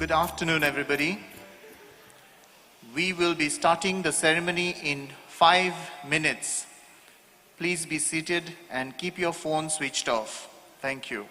Good afternoon, everybody. We will be starting the ceremony in 5 minutes. Please be seated and keep your phone switched off. Thank you.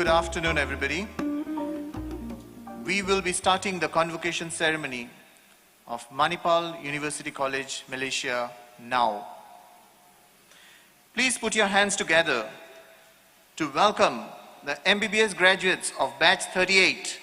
Good afternoon, everybody. We will be starting the convocation ceremony of Manipal University College, Malaysia, now. Please put your hands together to welcome the MBBS graduates of batch 38.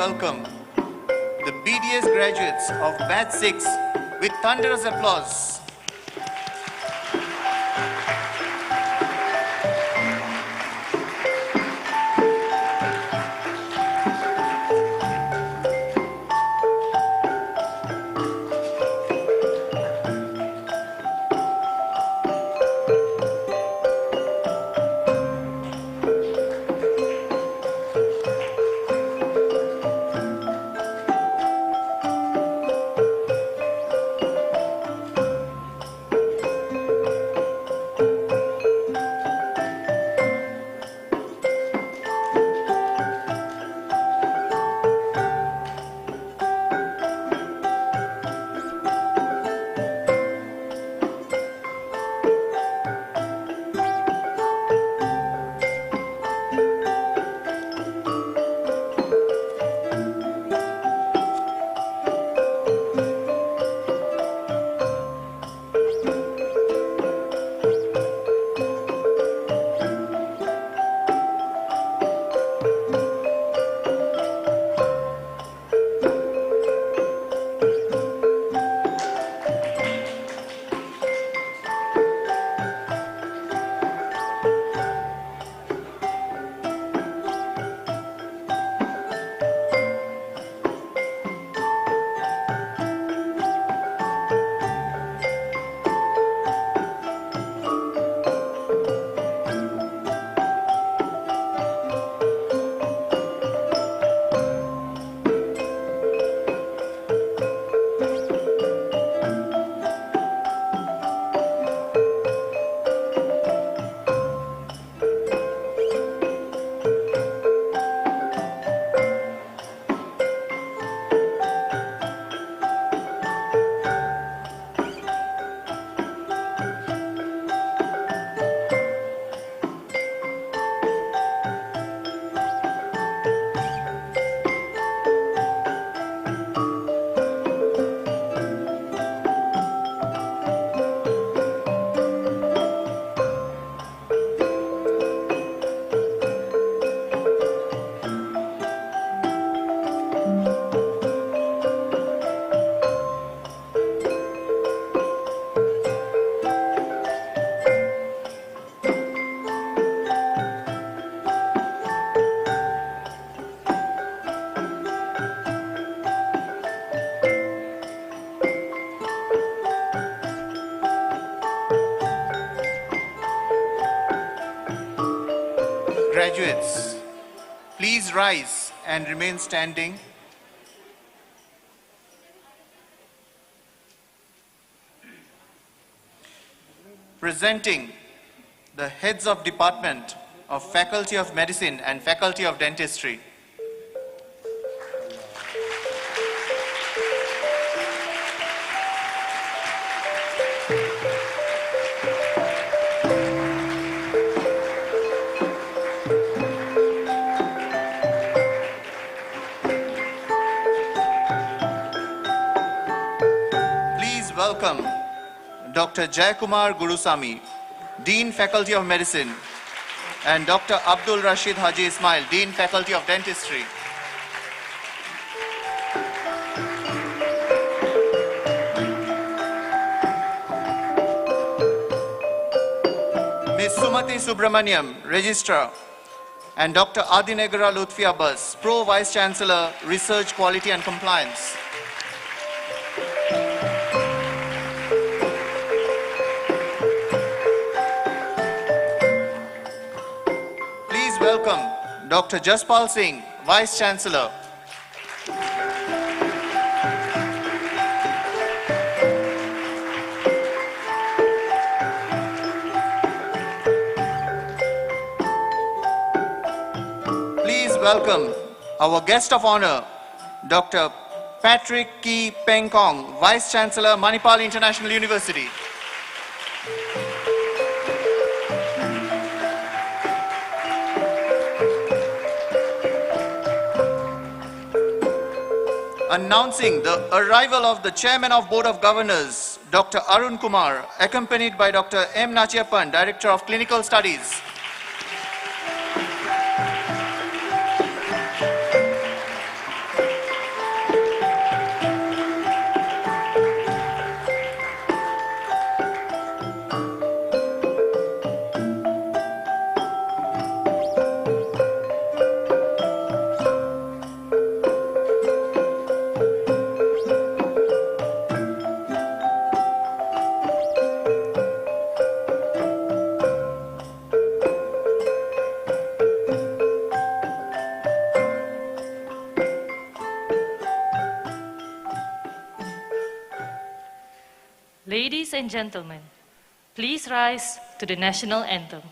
Welcome the BDS graduates of batch 6 with thunderous applause. Graduates, please rise and remain standing. Presenting the heads of Department of Faculty of Medicine and Faculty of Dentistry. Please welcome Dr. Jayakumar Gurusamy, Dean Faculty of Medicine, and Dr. Abdul Rashid Haji Ismail, Dean Faculty of Dentistry. Ms. Sumati Subramaniam, Registrar, and Dr. Adinegara Lutfi Abbas, Pro Vice Chancellor, Research Quality and Compliance. Welcome Dr. Jaspal Singh, Vice Chancellor. Please welcome our guest of honor, Dr. Patrick Ki Pengkong, Vice Chancellor, Manipal International University. Announcing the arrival of the Chairman of Board of Governors, Dr. Arun Kumar, accompanied by Dr. M. Nachiappan, Director of Clinical Studies. Ladies and gentlemen, please rise to the national anthem.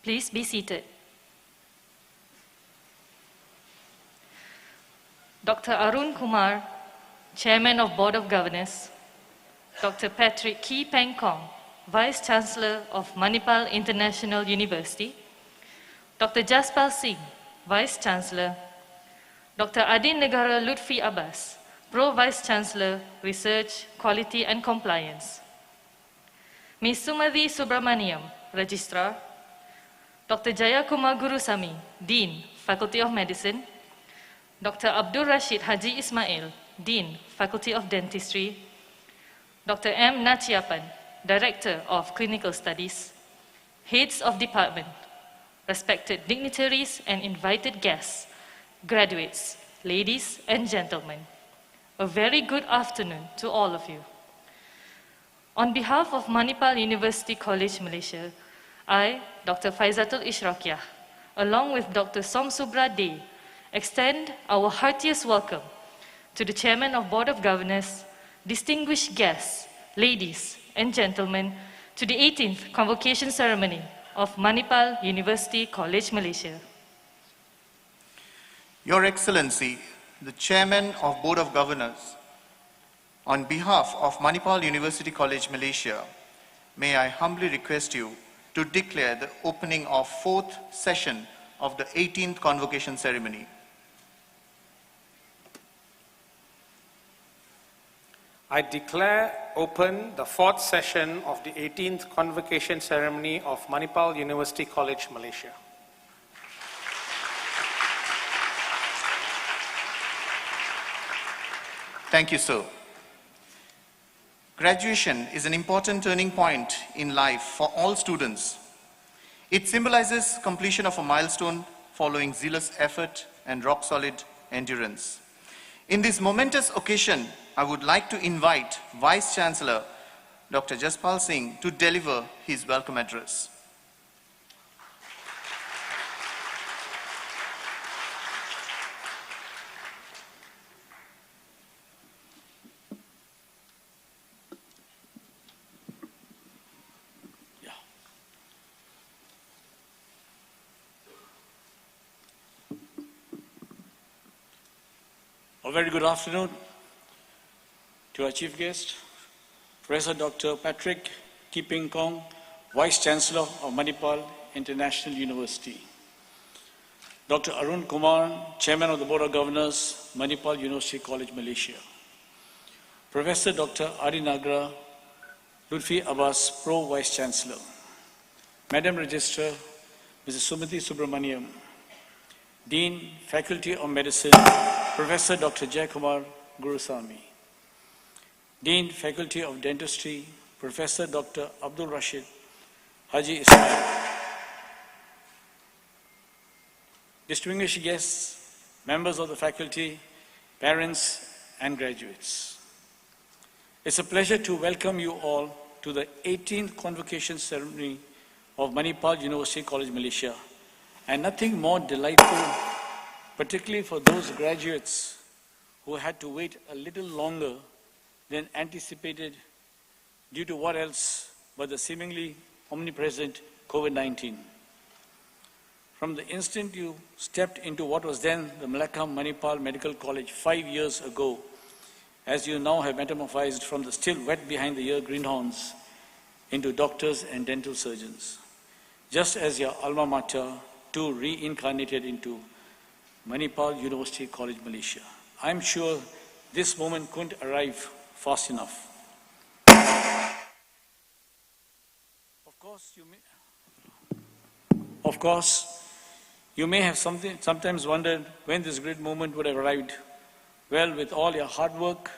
Please be seated. Dr. Arun Kumar, Chairman of Board of Governors, Dr. Patrick Ki Pengkong, Vice Chancellor of Manipal International University, Dr. Jaspal Singh, Vice Chancellor, Dr. Adinegara Lutfi Abbas, Pro Vice Chancellor, Research, Quality and Compliance, Ms. Sumati Subramaniam, Registrar, Dr. Jayakumar Gurusamy, Dean, Faculty of Medicine, Dr. Abdul Rashid Haji Ismail, Dean, Faculty of Dentistry, Dr. M. Nachiappan, Director of Clinical Studies, Heads of Department, respected dignitaries and invited guests, graduates, ladies and gentlemen, a very good afternoon to all of you. On behalf of Manipal University College, Malaysia, I, Dr. Faizatul Ishraqiah, along with Dr. Somsubra Dey, extend our heartiest welcome to the Chairman of Board of Governors, distinguished guests, ladies and gentlemen, to the 18th Convocation Ceremony of Manipal University College, Malaysia. Your Excellency, the Chairman of Board of Governors, on behalf of Manipal University College, Malaysia, may I humbly request you to declare the opening of 4th session of the 18th Convocation Ceremony. I declare open the 4th session of the 18th Convocation Ceremony of Manipal University College, Malaysia. Thank you, sir. Graduation is an important turning point in life for all students. It symbolizes completion of a milestone following zealous effort and rock-solid endurance. In this momentous occasion, I would like to invite Vice-Chancellor Dr. Jaspal Singh to deliver his welcome address. A very good afternoon to our chief guest, Professor Dr. Patrick Kee Kong, Vice Chancellor of Manipal International University. Dr. Arun Kumar, Chairman of the Board of Governors, Manipal University College, Malaysia. Professor Dr. Adi Nagra, Lutfi Abbas, Pro Vice Chancellor. Madam Registrar, Mrs. Sumati Subramaniam. Dean, Faculty of Medicine, Professor Dr. Jayakumar Gurusamy. Dean, Faculty of Dentistry, Professor Dr. Abdul Rashid Haji Ismail. Distinguished guests, members of the faculty, parents, and graduates. It's a pleasure to welcome you all to the 18th Convocation Ceremony of Manipal University College, Malaysia. And nothing more delightful, particularly for those graduates who had to wait a little longer than anticipated due to what else but the seemingly omnipresent COVID-19. From the instant you stepped into what was then the Malacca Manipal Medical College 5 years ago, as you now have metamorphosed from the still wet behind the ear greenhorns into doctors and dental surgeons, just as your alma mater too reincarnated into Manipal University College, Malaysia. I'm sure this moment couldn't arrive fast enough. Of course, you may have sometimes wondered when this great moment would have arrived. Well, with all your hard work,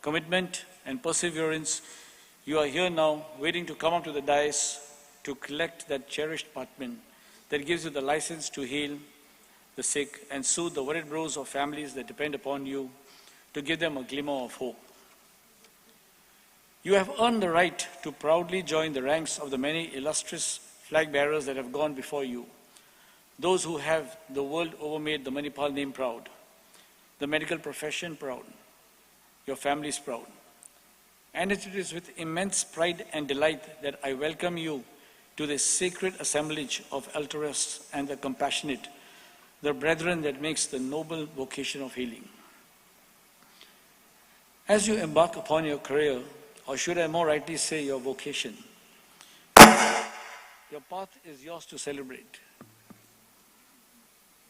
commitment, and perseverance, you are here now waiting to come up to the dais to collect that cherished partment that gives you the license to heal the sick and soothe the worried brows of families that depend upon you, to give them a glimmer of hope. You have earned the right to proudly join the ranks of the many illustrious flag bearers that have gone before you, those who have the world over made the Manipal name proud, the medical profession proud, your families proud. And it is with immense pride and delight that I welcome you to this sacred assemblage of altruists and the compassionate, the brethren that makes the noble vocation of healing. As you embark upon your career, or should I more rightly say your vocation, your path is yours to celebrate.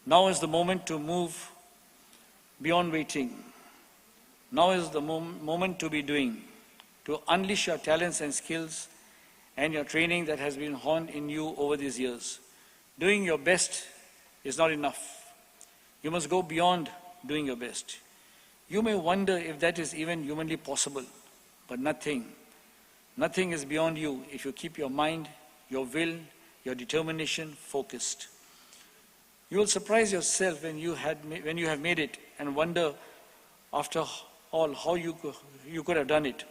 Now is the moment to move beyond waiting. Now is the moment to be doing, to unleash your talents and skills and your training that has been honed in you over these years. Doing your best is not enough. You must go beyond doing your best. You may wonder if that is even humanly possible, but nothing is beyond you if you keep your mind, your will, your determination focused. You will surprise yourself when you have made it and wonder after all how you could have done it.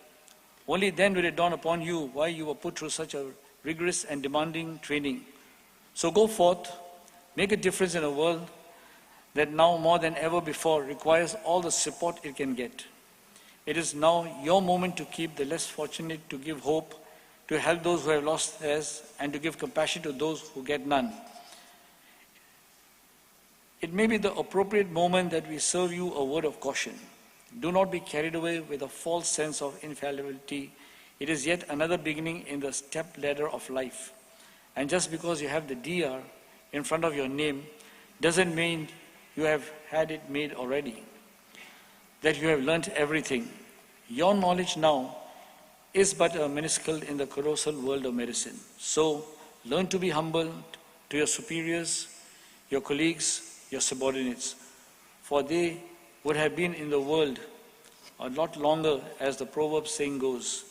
Only then will it dawn upon you why you were put through such a rigorous and demanding training. So go forth, make a difference in a world that now more than ever before requires all the support it can get. It is now your moment to keep the less fortunate, to give hope, to help those who have lost theirs, and to give compassion to those who get none. It may be the appropriate moment that we serve you a word of caution. Do not be carried away with a false sense of infallibility. It is yet another beginning in the step ladder of life. And just because you have the DR in front of your name doesn't mean you have had it made already, that you have learnt everything. Your knowledge now is but a minuscule in the colossal world of medicine. So learn to be humble to your superiors, your colleagues, your subordinates, for they would have been in the world a lot longer, as the proverb saying goes.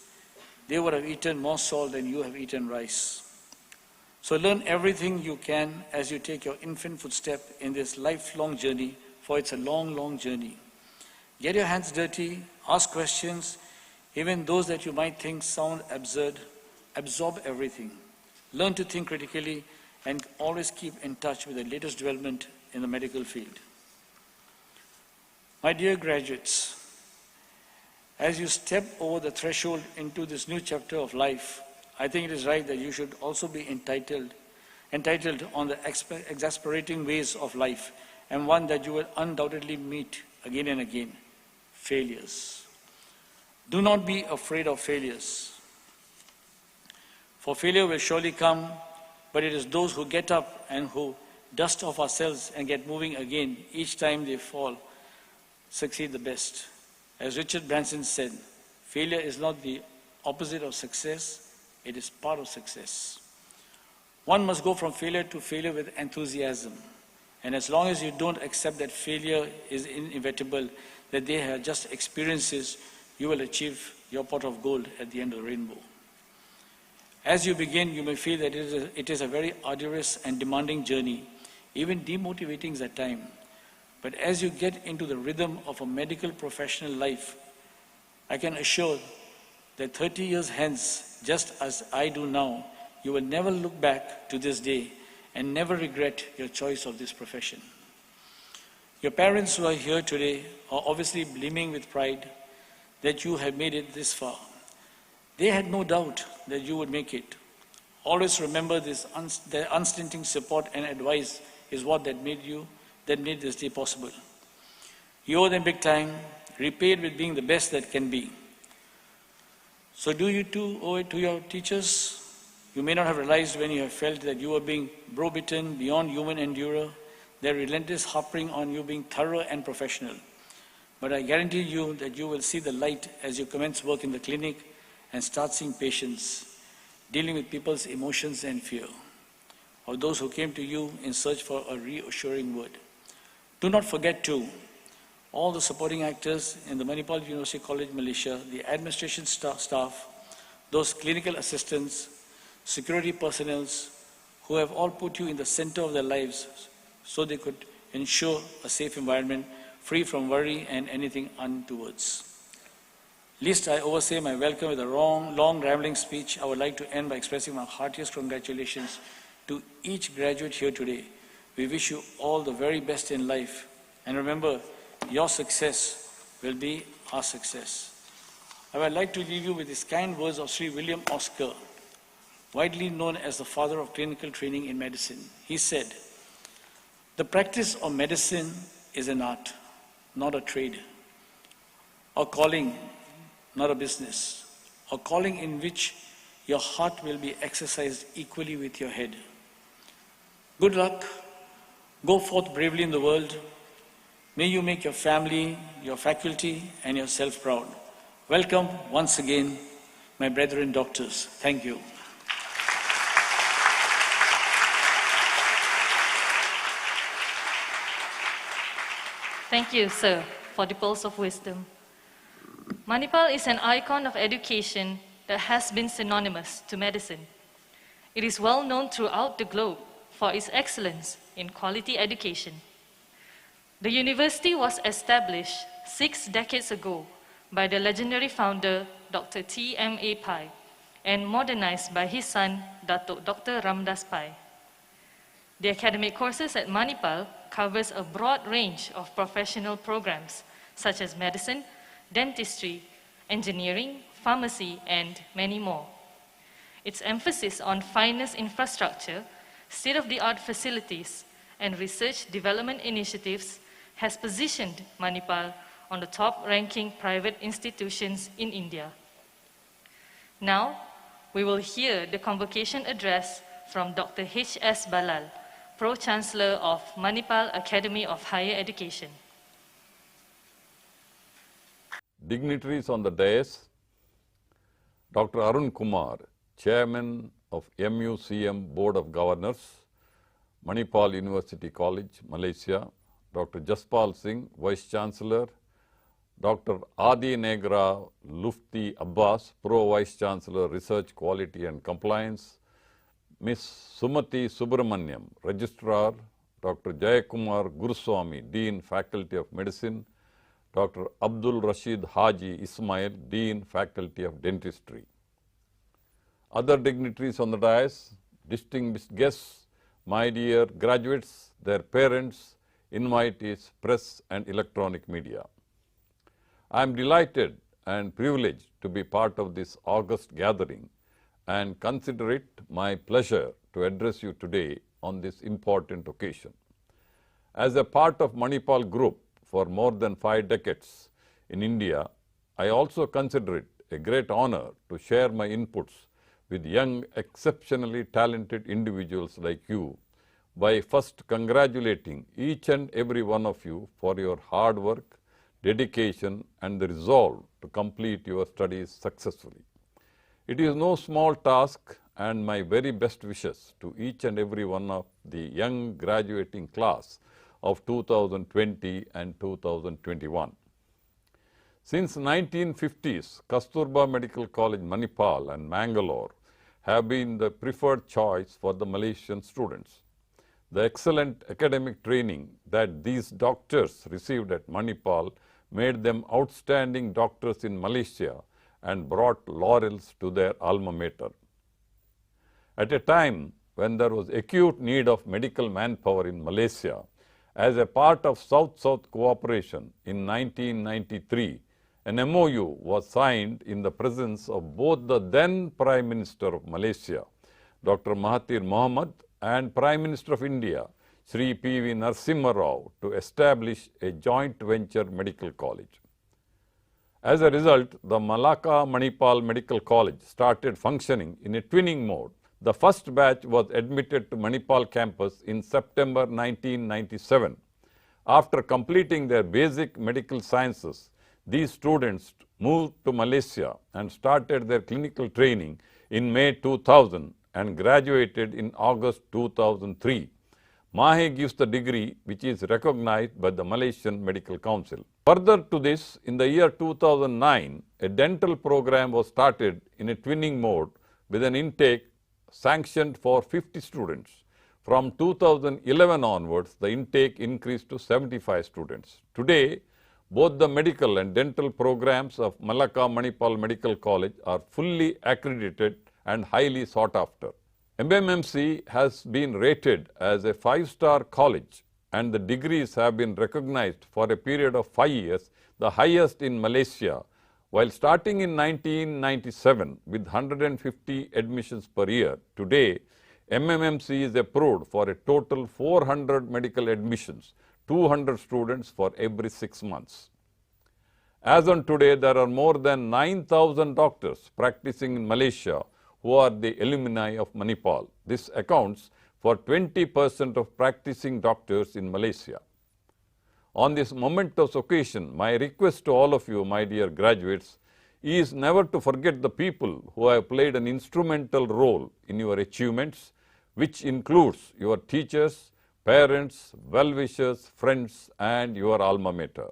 They would have eaten more salt than you have eaten rice. So learn everything you can as you take your infant footstep in this lifelong journey, for it's a long, long journey. Get your hands dirty, ask questions, even those that you might think sound absurd. Absorb everything. Learn to think critically and always keep in touch with the latest development in the medical field. My dear graduates, as you step over the threshold into this new chapter of life, I think it is right that you should also be entitled on the exasperating ways of life, and one that you will undoubtedly meet again and again: failures. Do not be afraid of failures, for failure will surely come, but it is those who get up and who dust off ourselves and get moving again each time they fall succeed the best. As Richard Branson said, failure is not the opposite of success, it is part of success. One must go from failure to failure with enthusiasm. And as long as you don't accept that failure is inevitable, that they are just experiences, you will achieve your pot of gold at the end of the rainbow. As you begin, you may feel that it is a very arduous and demanding journey, even demotivating at times. But as you get into the rhythm of a medical professional life, I can assure that 30 years hence, just as I do now, you will never look back to this day and never regret your choice of this profession. Your parents who are here today are obviously beaming with pride that you have made it this far. They had no doubt that you would make it. Always remember this, their unstinting support and advice is what that made this day possible. You owe them big time, repaid with being the best that can be. So do you too owe it to your teachers? You may not have realized when you have felt that you were being browbeaten beyond human endurance, their relentless harping on you being thorough and professional. But I guarantee you that you will see the light as you commence work in the clinic and start seeing patients, dealing with people's emotions and fear, or those who came to you in search for a reassuring word. Do not forget too, all the supporting actors in the Manipal University College, Malaysia, the administration staff, those clinical assistants, security personnel, who have all put you in the center of their lives so they could ensure a safe environment, free from worry and anything untowards. Lest I oversay my welcome with a long rambling speech, I would like to end by expressing my heartiest congratulations to each graduate here today. We wish you all the very best in life. And remember, your success will be our success. I would like to leave you with these kind words of Sri William Oscar, widely known as the father of clinical training in medicine. He said, "The practice of medicine is an art, not a trade, a calling, not a business, a calling in which your heart will be exercised equally with your head. Good luck. Go forth bravely in the world. May you make your family, your faculty, and yourself proud. Welcome once again, my brethren doctors. Thank you." Thank you, sir, for the pearls of wisdom. Manipal is an icon of education that has been synonymous to medicine. It is well known throughout the globe for its excellence in quality education. The university was established 6 decades ago by the legendary founder Dr. T.M.A. Pai, and modernized by his son, Datuk Dr. Ramdas Pai. The academic courses at Manipal covers a broad range of professional programs, such as medicine, dentistry, engineering, pharmacy, and many more. Its emphasis on finest infrastructure, state-of-the-art facilities, and research development initiatives has positioned Manipal on the top-ranking private institutions in India. Now, we will hear the convocation address from Dr. H.S. Balal, Pro-Chancellor of Manipal Academy of Higher Education. Dignitaries on the dais, Dr. Arun Kumar, Chairman of MUCM Board of Governors, Manipal University College, Malaysia, Dr. Jaspal Singh, Vice Chancellor, Dr. Adi Negra Lufti Abbas, Pro Vice Chancellor, Research Quality and Compliance, Ms. Sumati Subramaniam, Registrar, Dr. Jayakumar Guruswamy, Dean, Faculty of Medicine, Dr. Abdul Rashid Haji Ismail, Dean, Faculty of Dentistry. Other dignitaries on the dais, distinguished guests, my dear graduates, their parents, invitees, press and electronic media. I am delighted and privileged to be part of this august gathering and consider it my pleasure to address you today on this important occasion. As a part of Manipal Group for more than 5 decades in India, I also consider it a great honor to share my inputs with young, exceptionally talented individuals like you by first congratulating each and every one of you for your hard work, dedication and the resolve to complete your studies successfully. It is no small task, and my very best wishes to each and every one of the young graduating class of 2020 and 2021. Since 1950s, Kasturba Medical College Manipal and Mangalore have been the preferred choice for the Malaysian students. The excellent academic training that these doctors received at Manipal made them outstanding doctors in Malaysia and brought laurels to their alma mater. At a time when there was acute need of medical manpower in Malaysia, as a part of South-South cooperation in 1993, an MOU was signed in the presence of both the then Prime Minister of Malaysia, Dr. Mahathir Mohamad, and Prime Minister of India, Sri P.V. Narasimha Rao, to establish a joint venture medical college. As a result, the Malacca Manipal Medical College started functioning in a twinning mode. The first batch was admitted to Manipal campus in September 1997. After completing their basic medical sciences, these students moved to Malaysia and started their clinical training in May 2000 and graduated in August 2003. MAHE gives the degree which is recognized by the Malaysian Medical Council. Further to this, in the year 2009, a dental program was started in a twinning mode with an intake sanctioned for 50 students. From 2011 onwards, the intake increased to 75 students. Today, both the medical and dental programs of Malacca Manipal Medical College are fully accredited and highly sought after. MMMC has been rated as a 5-star college, and the degrees have been recognized for a period of 5 years, the highest in Malaysia. While starting in 1997 with 150 admissions per year, today MMMC is approved for a total 400 medical admissions, 200 students for every 6 months. As on today, there are more than 9,000 doctors practicing in Malaysia who are the alumni of Manipal. This accounts for 20% of practicing doctors in Malaysia. On this momentous occasion, my request to all of you, my dear graduates, is never to forget the people who have played an instrumental role in your achievements, which includes your teachers, parents, well-wishers, friends, and your alma mater.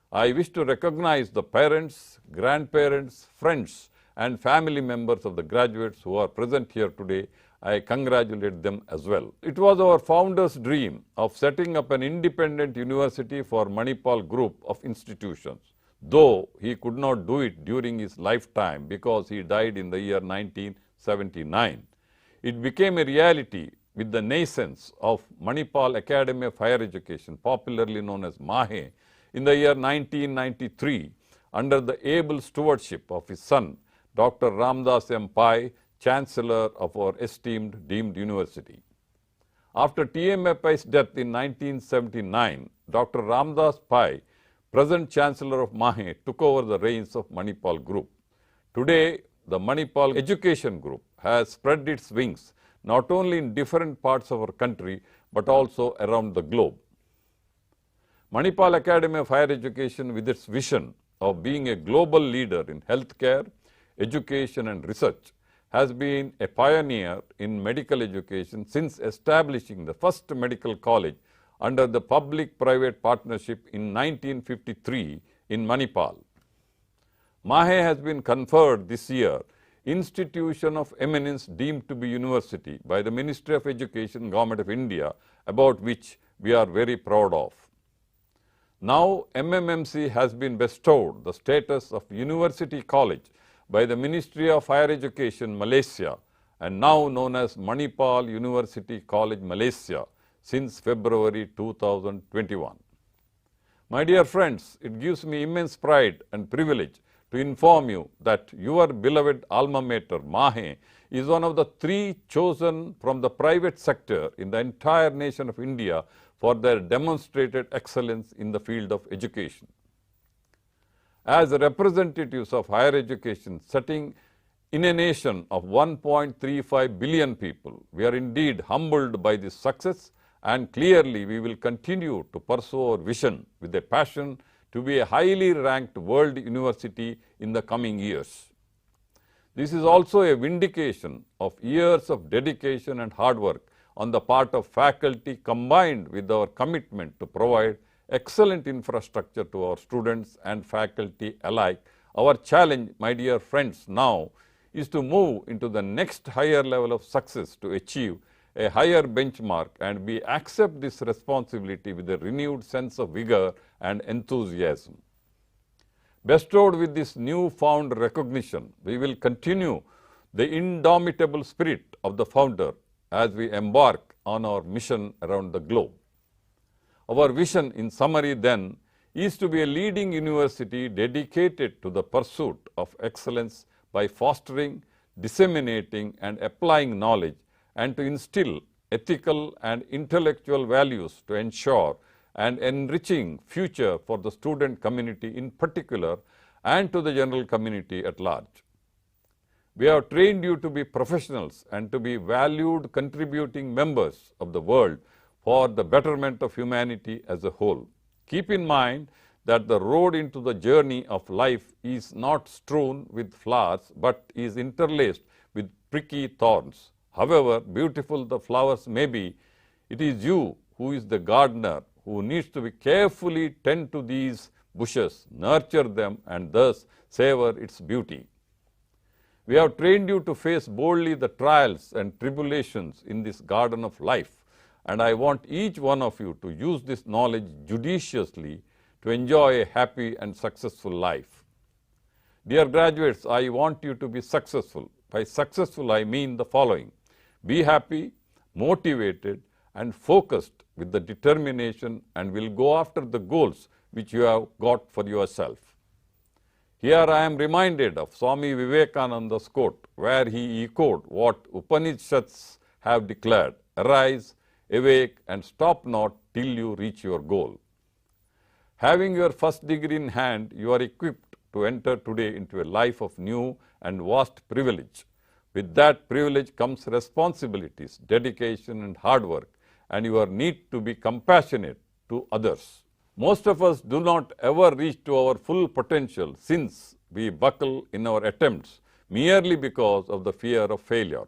I wish to recognize the parents, grandparents, friends, and family members of the graduates who are present here today. I congratulate them as well. It was our founder's dream of setting up an independent university for Manipal group of institutions. though he could not do it during his lifetime because he died in the year 1979. It became a reality with the nascence of Manipal Academy of Higher Education, popularly known as MAHE, in the year 1993, under the able stewardship of his son, Dr. Ramdas M. Pai, Chancellor of our esteemed deemed university. After T.M.A. Pai's death in 1979, Dr. Ramdas Pai, present Chancellor of MAHE, took over the reins of Manipal Group. Today, the Manipal Education Group has spread its wings not only in different parts of our country, but also around the globe. Manipal Academy of Higher Education, with its vision of being a global leader in healthcare, education and research, has been a pioneer in medical education since establishing the first medical college under the public-private partnership in 1953 in Manipal. MAHE has been conferred this year Institution of Eminence deemed to be university by the Ministry of Education, Government of India, about which we are very proud of. Now, MMMC has been bestowed the status of University College by the Ministry of Higher Education, Malaysia, and now known as Manipal University College, Malaysia, since February 2021. My dear friends, it gives me immense pride and privilege to inform you that your beloved alma mater, MAHE, is one of the 3 chosen from the private sector in the entire nation of India for their demonstrated excellence in the field of education. As representatives of higher education sitting in a nation of 1.35 billion people, we are indeed humbled by this success, and clearly we will continue to pursue our vision with a passion to be a highly ranked world university in the coming years. This is also a vindication of years of dedication and hard work on the part of faculty, combined with our commitment to provide excellent infrastructure to our students and faculty alike. Our challenge, my dear friends, now is to move into the next higher level of success to achieve a higher benchmark, and we accept this responsibility with a renewed sense of vigor and enthusiasm. Bestowed with this newfound recognition, we will continue the indomitable spirit of the founder as we embark on our mission around the globe. Our vision, in summary then, is to be a leading university dedicated to the pursuit of excellence by fostering, disseminating and applying knowledge, and to instill ethical and intellectual values to ensure an enriching future for the student community in particular and to the general community at large. We have trained you to be professionals and to be valued contributing members of the world for the betterment of humanity as a whole. Keep in mind that the road into the journey of life is not strewn with flowers but is interlaced with pricky thorns. However beautiful the flowers may be, it is you who is the gardener who needs to be carefully tend to these bushes, nurture them and thus savor its beauty. We have trained you to face boldly the trials and tribulations in this garden of life, and I want each one of you to use this knowledge judiciously to enjoy a happy and successful life. Dear graduates, I want you to be successful. By successful, I mean the following: be happy, motivated and focused with the determination, and will go after the goals which you have got for yourself. Here I am reminded of Swami Vivekananda's quote, where he echoed what Upanishads have declared: arise, awake and stop not till you reach your goal. Having your first degree in hand, you are equipped to enter today into a life of new and vast privilege. With that privilege comes responsibilities, dedication and hard work, and your need to be compassionate to others. Most of us do not ever reach to our full potential since we buckle in our attempts merely because of the fear of failure.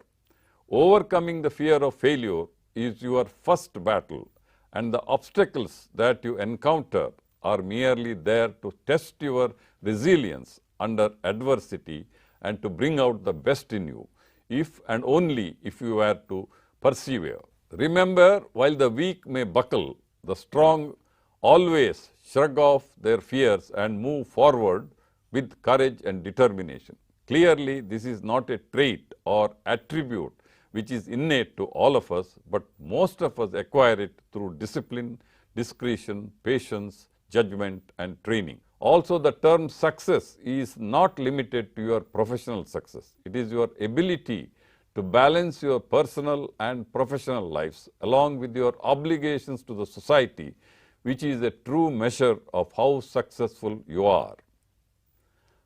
Overcoming the fear of failure is your first battle, and the obstacles that you encounter are merely there to test your resilience under adversity and to bring out the best in you, if and only if you are to persevere. Remember, while the weak may buckle, the strong always shrug off their fears and move forward with courage and determination. Clearly, this is not a trait or attribute which is innate to all of us, but most of us acquire it through discipline, discretion, patience, judgment and training. Also, the term success is not limited to your professional success. It is your ability to balance your personal and professional lives along with your obligations to the society, which is a true measure of how successful you are.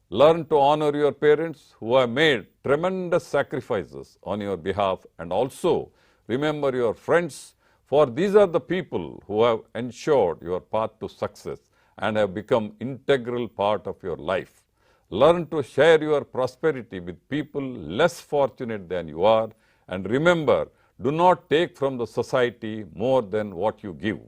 Learn to honor your parents who have made tremendous sacrifices on your behalf, and also remember your friends, for these are the people who have ensured your path to success and have become integral part of your life. Learn to share your prosperity with people less fortunate than you are, and remember, do not take from the society more than what you give.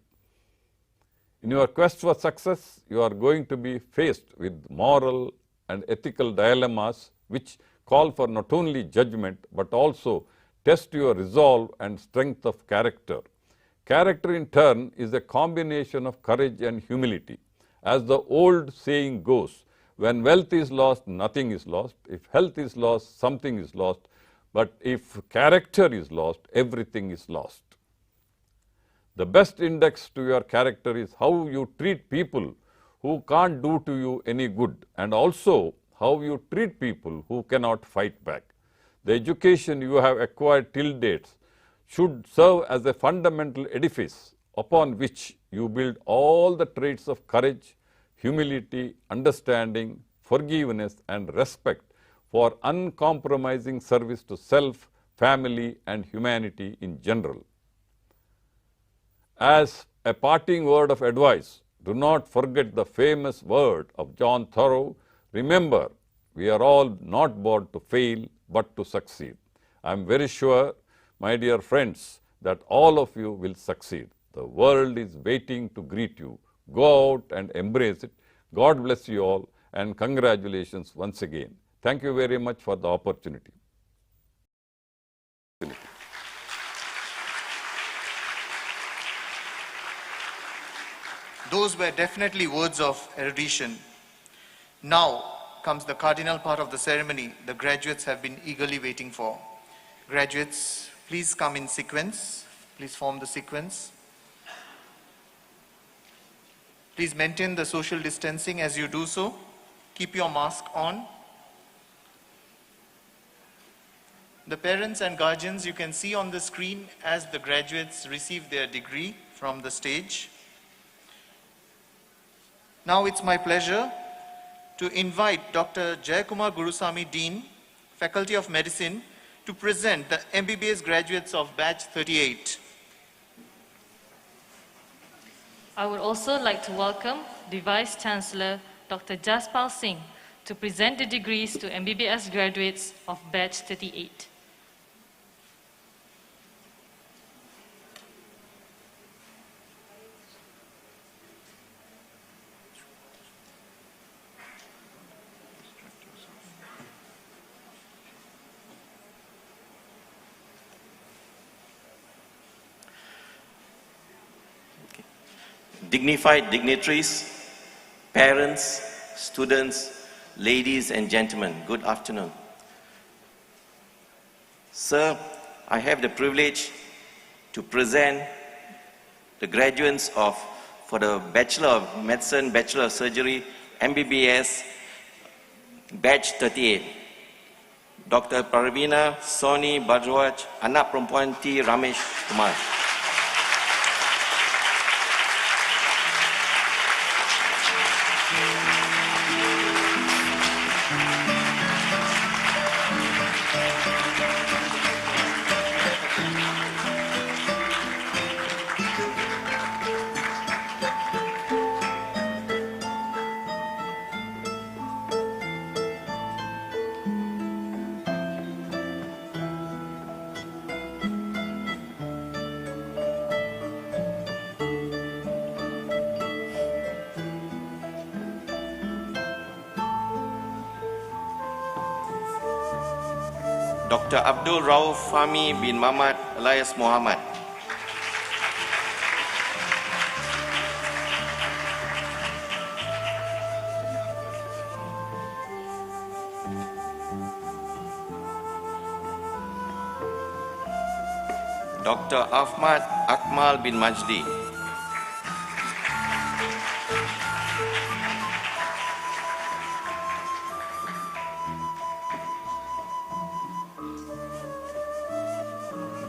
In your quest for success, you are going to be faced with moral and ethical dilemmas which call for not only judgment but also test your resolve and strength of character. Character in turn is a combination of courage and humility. As the old saying goes, when wealth is lost, nothing is lost. If health is lost, something is lost. But if character is lost, everything is lost. The best index to your character is how you treat people who can't do to you any good, and also how you treat people who cannot fight back. The education you have acquired till date should serve as a fundamental edifice upon which you build all the traits of courage, humility, understanding, forgiveness and respect for uncompromising service to self, family and humanity in general. As a parting word of advice, do not forget the famous word of John Thoreau, remember, we are all not born to fail but to succeed. I am very sure, my dear friends, that all of you will succeed. The world is waiting to greet you. Go out and embrace it. God bless you all and congratulations once again. Thank you very much for the opportunity. Those were definitely words of erudition. Now comes the cardinal part of the ceremony the graduates have been eagerly waiting for. Graduates, please come in sequence. Please form the sequence. Please maintain the social distancing as you do so. Keep your mask on. The parents and guardians you can see on the screen as the graduates receive their degree from the stage. Now it's my pleasure to invite Dr. Jayakumar Gurusamy, Dean, Faculty of Medicine, to present the MBBS graduates of Batch 38. I would also like to welcome the Vice Chancellor, Dr. Jaspal Singh, to present the degrees to MBBS graduates of Batch 38. Dignified dignitaries, parents, students, ladies and gentlemen, good afternoon. Sir, I have the privilege to present the graduates for the Bachelor of Medicine, Bachelor of Surgery, MBBS, Batch 38. Dr. Parvina Soni Bajwaj, anak perempuan T. Ramesh Kumar. Dr. Abdul Rauf Fahmi bin Muhammad alias Muhammad. Dr. Ahmad Akmal bin Majdi.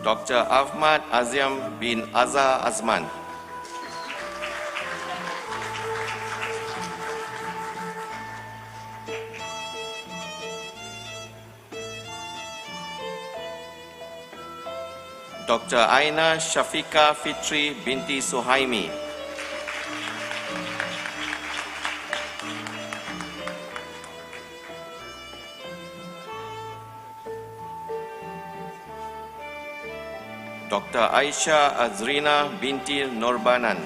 Dr. Ahmad Azam bin Azza Azman. Dr. Aina Shafika Fitri binti Suhaimi. Dr. Aisyah Azrina binti Norbanan.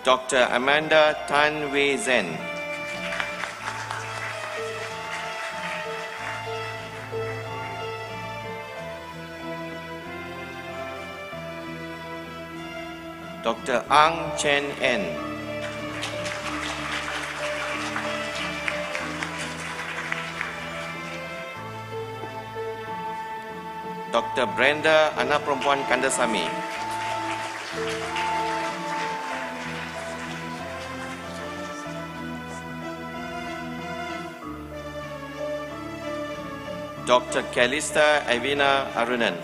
Dr. Amanda Tan Wei Zen. Dr. Ang Chen En. Dr. Brenda, anak perempuan Kandasamy. Dr. Kalista Evina Arunan.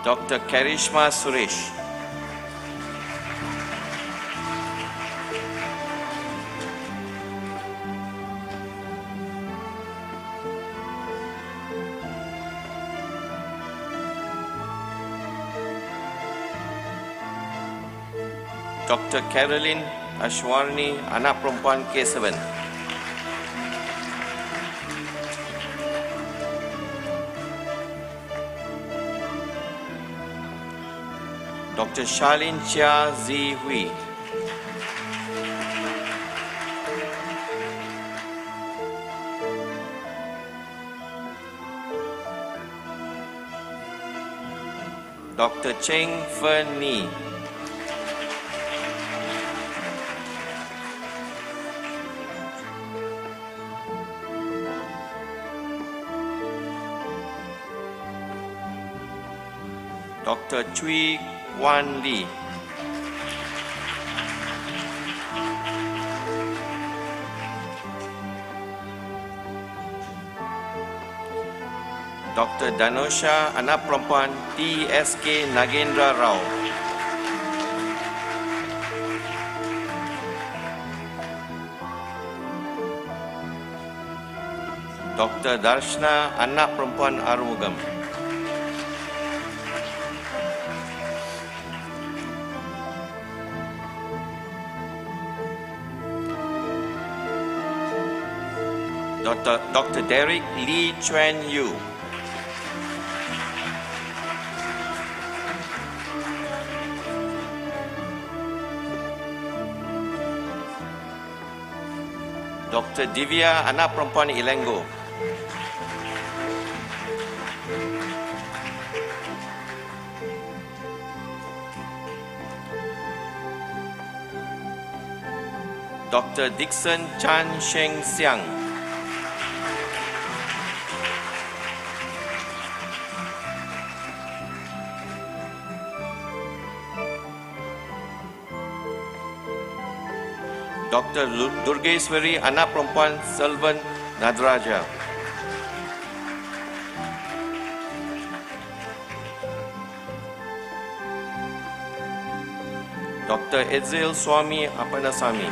Dr. Karishma Suresh. Dr. Caroline Ashwarni, anak perempuan K7. Dr. Charlene Chia Zi Hui. Dr. Cheng Fen Ni. Dr. Chui Wan Lee. Dr. Danosha, anak perempuan TSK Nagendra Rao. Dr. Darshna, anak perempuan Arumugam. Dr. Derek Lee Chuan Yu. Dr. Divya, anak perempuan Ilengo. Dr. Dixon Chan Sheng Siang. Dr. Durgeswari, anak perempuan Selvan Nadraja. Dr. Ezel Swami Apasamy.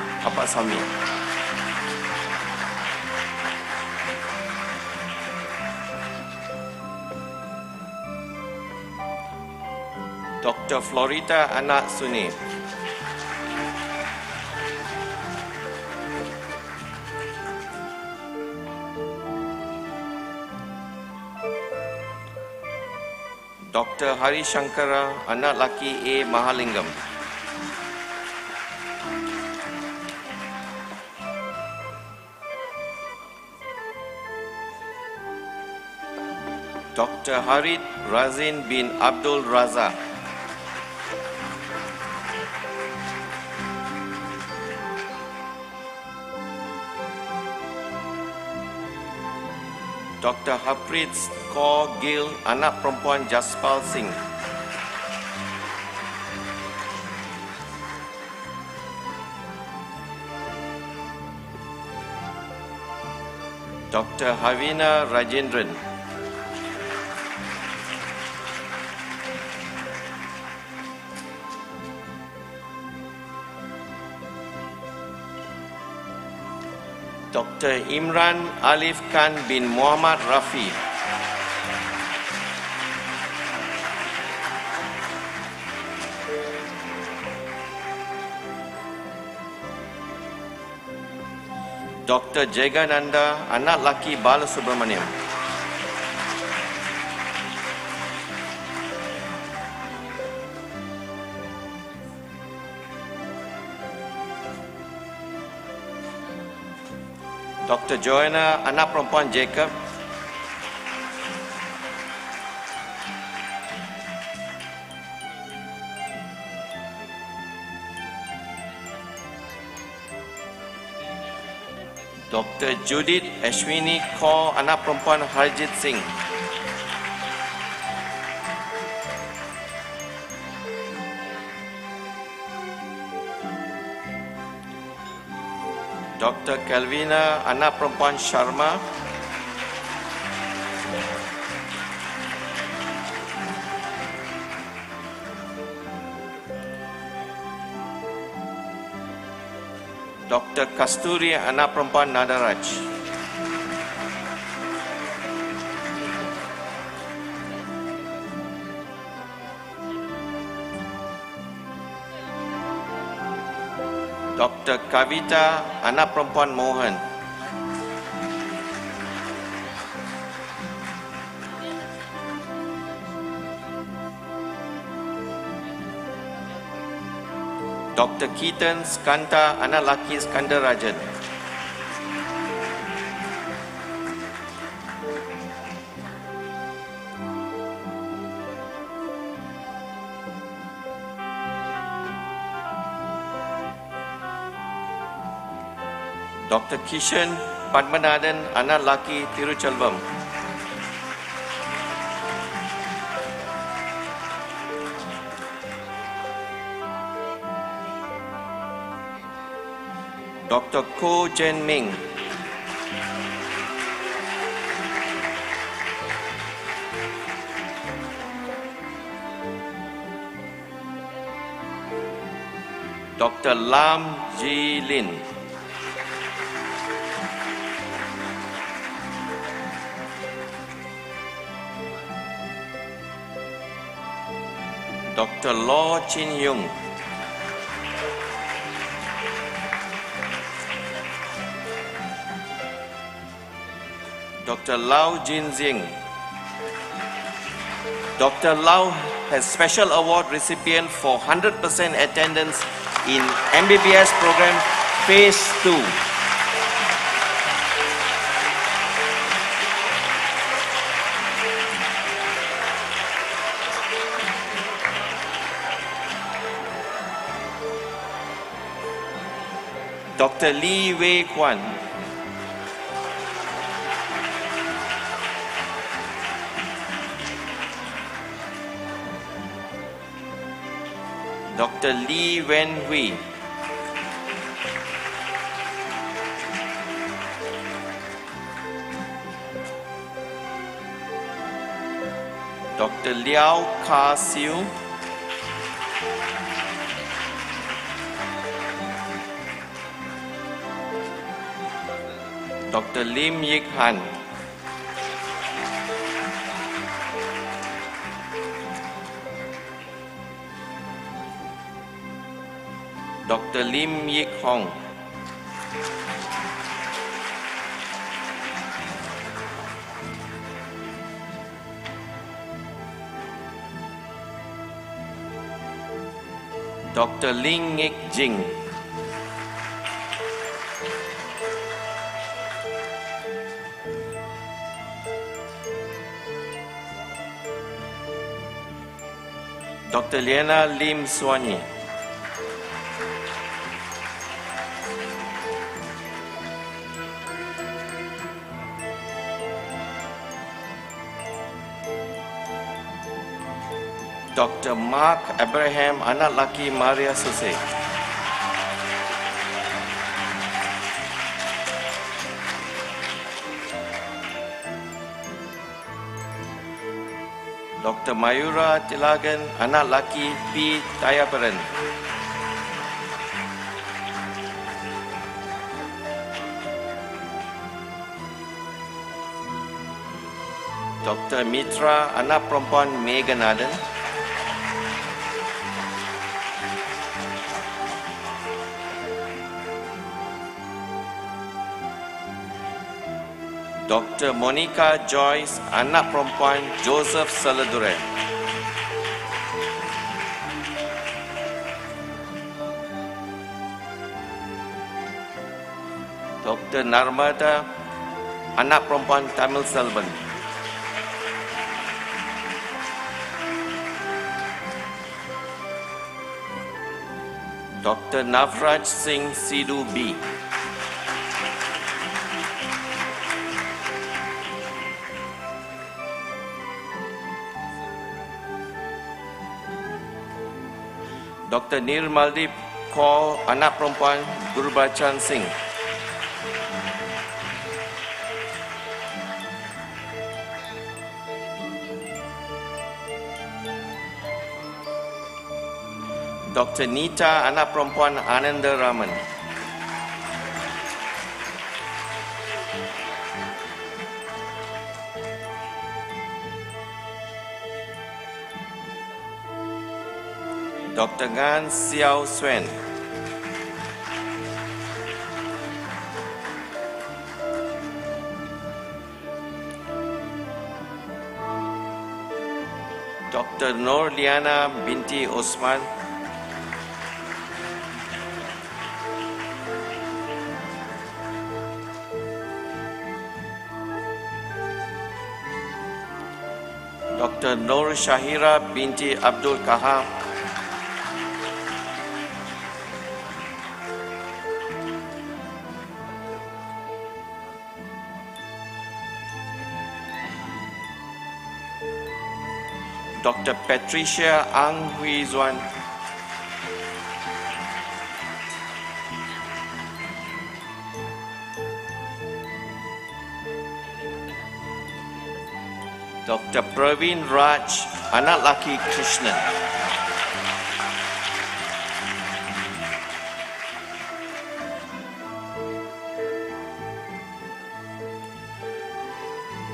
Dr. Florita anak Suni. Dr. Hari Shankara, anak laki A. Mahalingam. Dr. Harid Razin bin Abdul Razak. Dr. Harpreet Kaur Gill, anak perempuan Jaspal Singh. Dr. Havina Rajendran. Dr. Imran Alif Khan bin Muhammad Rafi. Dr. Jagananda, anak laki Balasubramaniam. Dr. Joanna, anak perempuan Jacob. Dr. Judith Ashwini Kaur, anak perempuan Harjit Singh. Dr. Calvina, anak perempuan Sharma. Dr. Kasturi, anak perempuan Nadaraj. Dr. Kavita, anak perempuan Mohan. Dr. Keaton Skanta, anak laki Skandar Rajan. Dr. Kishan Padmanathan, anak laki Tiruchelvam. Dr. Ko Jen Ming. Dr. Lam Ji Lin. Dr. Law Chin Yung. Dr. Lau Jin Zing. Dr. Lau has special award recipient for 100% attendance in MBBS program phase 2. Dr. Lee Wei Kwan. Dr. Lee Wen Hui. Dr. Liao Ka Siu. Dr. Lim Yik Han. Dr. Lim Yik Hong. Dr. Ling Ngek Jing. Dr. Liana Lim Swanyi. Dr. Mark Abraham, anak laki Maria Suse. Dr. Mayura Tilagan, anak laki P. Tayaparan. Dr. Mitra, anak perempuan Megan Aden. Dr. Monica Joyce, anak perempuan Joseph Saladure. Dr. Narmada, anak perempuan Tamil Selvan. Dr. Navraj Singh Sidhu B. Dr. Nirmaldip Kaur, anak perempuan Gurbachan Singh. Dr. Nita, anak perempuan Ananda Raman. Dr. Ngan Xiao Suen. Dr. Nur Liana binti Osman. Dr. Nur Shahira binti Abdul Kahar. Dr. Patricia Ang Hui Zuan. Dr. Praveen Raj, anak laki Krishnan.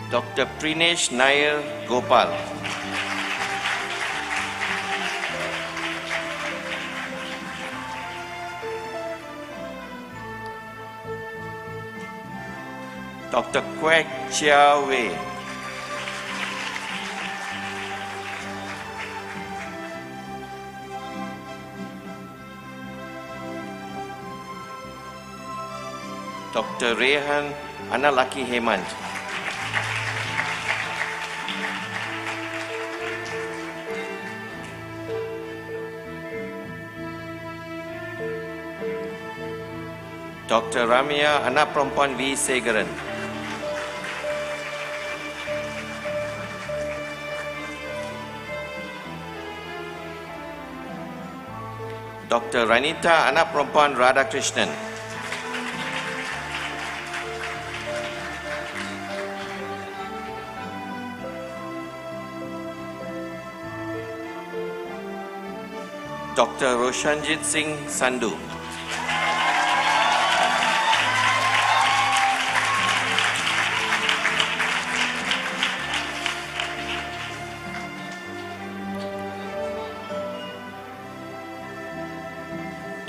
Dr. Prinesh Nair Gopal. Dr. Kwek Chia Wei. Dr. Rehan, anak laki Hemant. Dr. Ramya, anak perempuan V. Segaran. Dr. Ranita, anak perempuan Radhakrishnan. Dr. Roshanjit Singh Sandhu.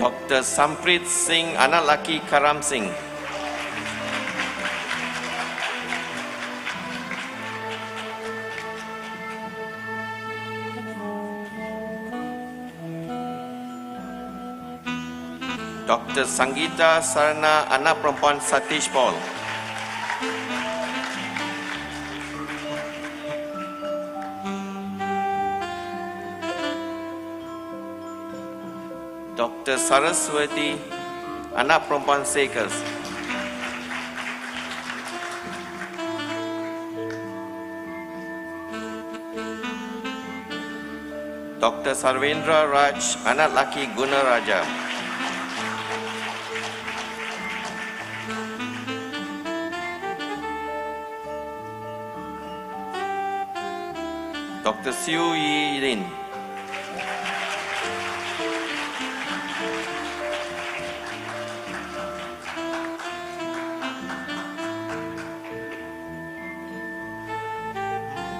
Dr. Samprit Singh, anak laki Karam Singh. Dr. Sangeeta Sarana, anak perempuan Satish Paul. Dr. Saraswati, anak perempuan Sekers. Dr. Sarvendra Raj, anak laki Guna Raja. Dr. Siu Yi Lin.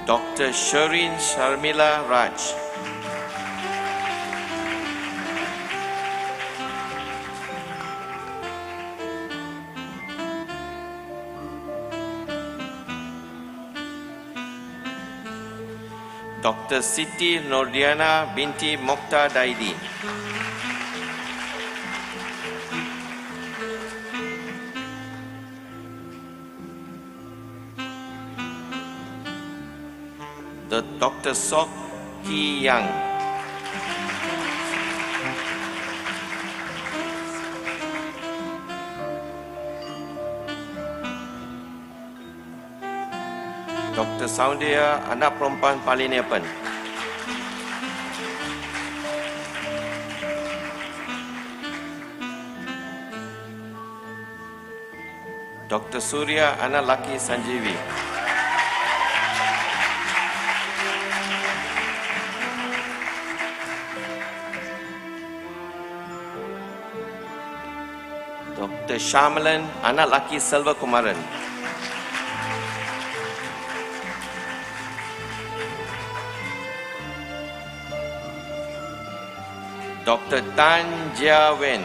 Dr. Shireen Sharmila Raj. Dr. Siti Nordiana binti Mokhtar Daidi. Dr. Sok Ki Yang. Dr. Saundia, anak perempuan Paliniapan. Dr. Surya, anak laki Sanjeevi. Dr. Shamalan, anak laki Selva Kumaran. Dr. Tan Jia Wen.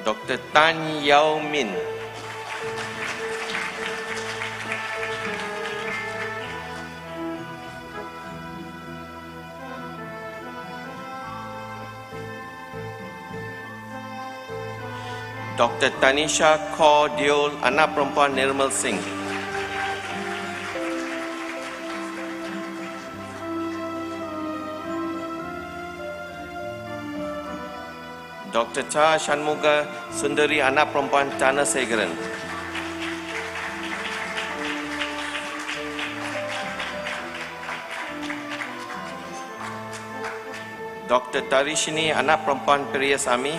Dr. Tan Yao Min. Dr. Tanisha Kaur Deol, anak perempuan Nirmal Singh. Dr. Cha Shanmuga Sundari, anak perempuan Chanasegaran. Dr. Tarishini, anak perempuan Periyasamy.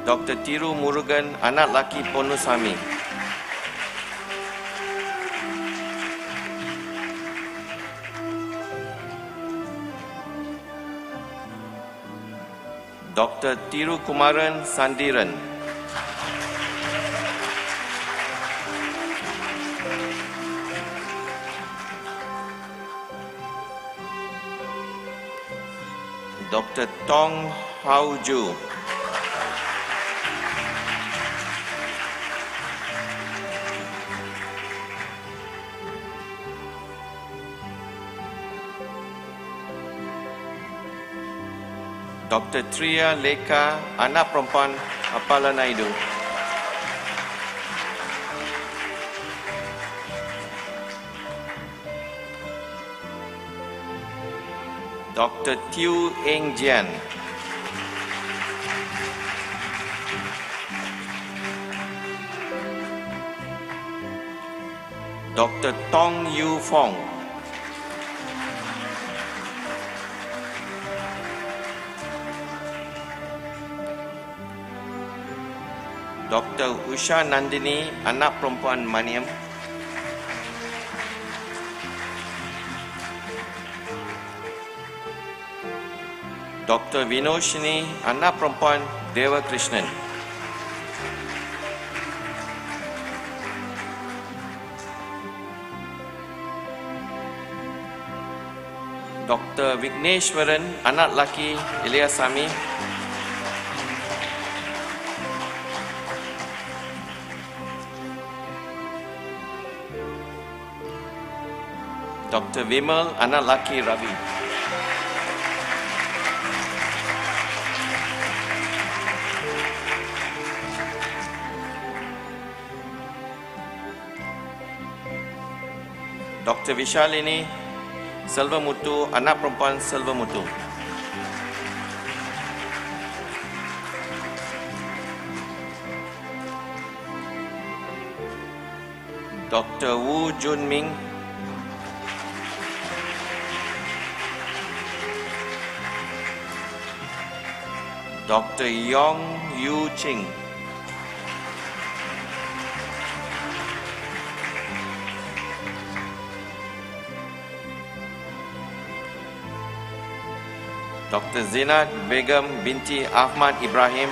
Dr. Tiru Murugan, anak laki Ponusami. Dr. Tiru Kumaran Sandiran. Dr. Tong Hau Ju. Dr. Tria Leka, anak perempuan Apala Naidu. Dr. Tiu Eng Jian. Dr. Tong Yu Fong. Dr. Usha Nandini, anak perempuan Maniam. Dr. Vinoshini, anak perempuan Dewa Krishnan. Dr. Vigneshwaran, anak laki Ilyasamy. Dr. Vimal, anak laki Ravi. Dr. Vishalini Selvamutu, anak perempuan Selvamutu. Dr. Wu Junming, Dr. Yong Yu Ching, Dr. Zinat Begum binti Ahmad Ibrahim,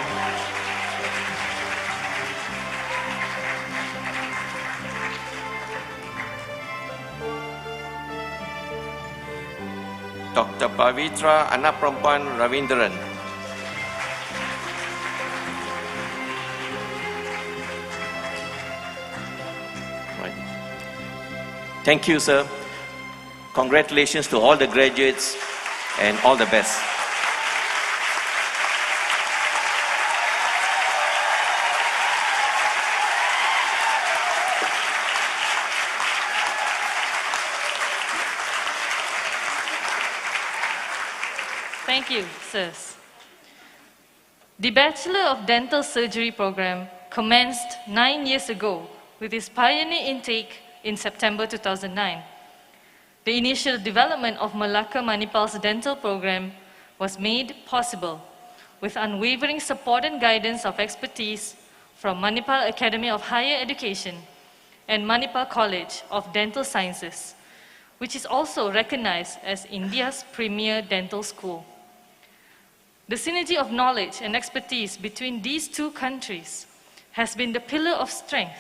Dr. Pavitra, anak perempuan Ravindran. Right. Thank you, sir. Congratulations to all the graduates and all the best. Thank you, sirs. The Bachelor of Dental Surgery program commenced 9 years ago with its pioneer intake in September 2009. The initial development of Malacca Manipal's dental program was made possible with unwavering support and guidance of expertise from Manipal Academy of Higher Education and Manipal College of Dental Sciences, which is also recognized as India's premier dental school. The synergy of knowledge and expertise between these two countries has been the pillar of strength,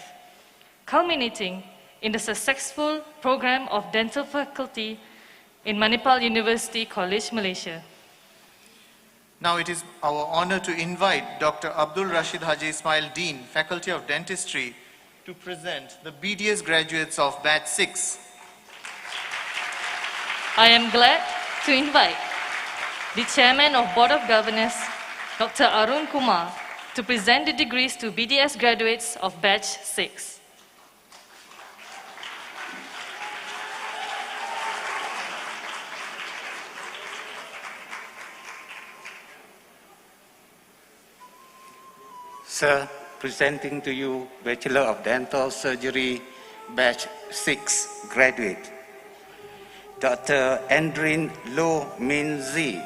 culminating in the successful program of dental faculty in Manipal University College, Malaysia. Now it is our honor to invite Dr. Abdul Rashid Haji Ismail, Dean, Faculty of Dentistry, to present the BDS graduates of Batch 6. I am glad to invite the Chairman of Board of Governors, Dr. Arun Kumar, to present the degrees to BDS graduates of Batch 6. Sir, presenting to you Bachelor of Dental Surgery, Batch 6 graduate, Dr. Andrin Lo Min Zi.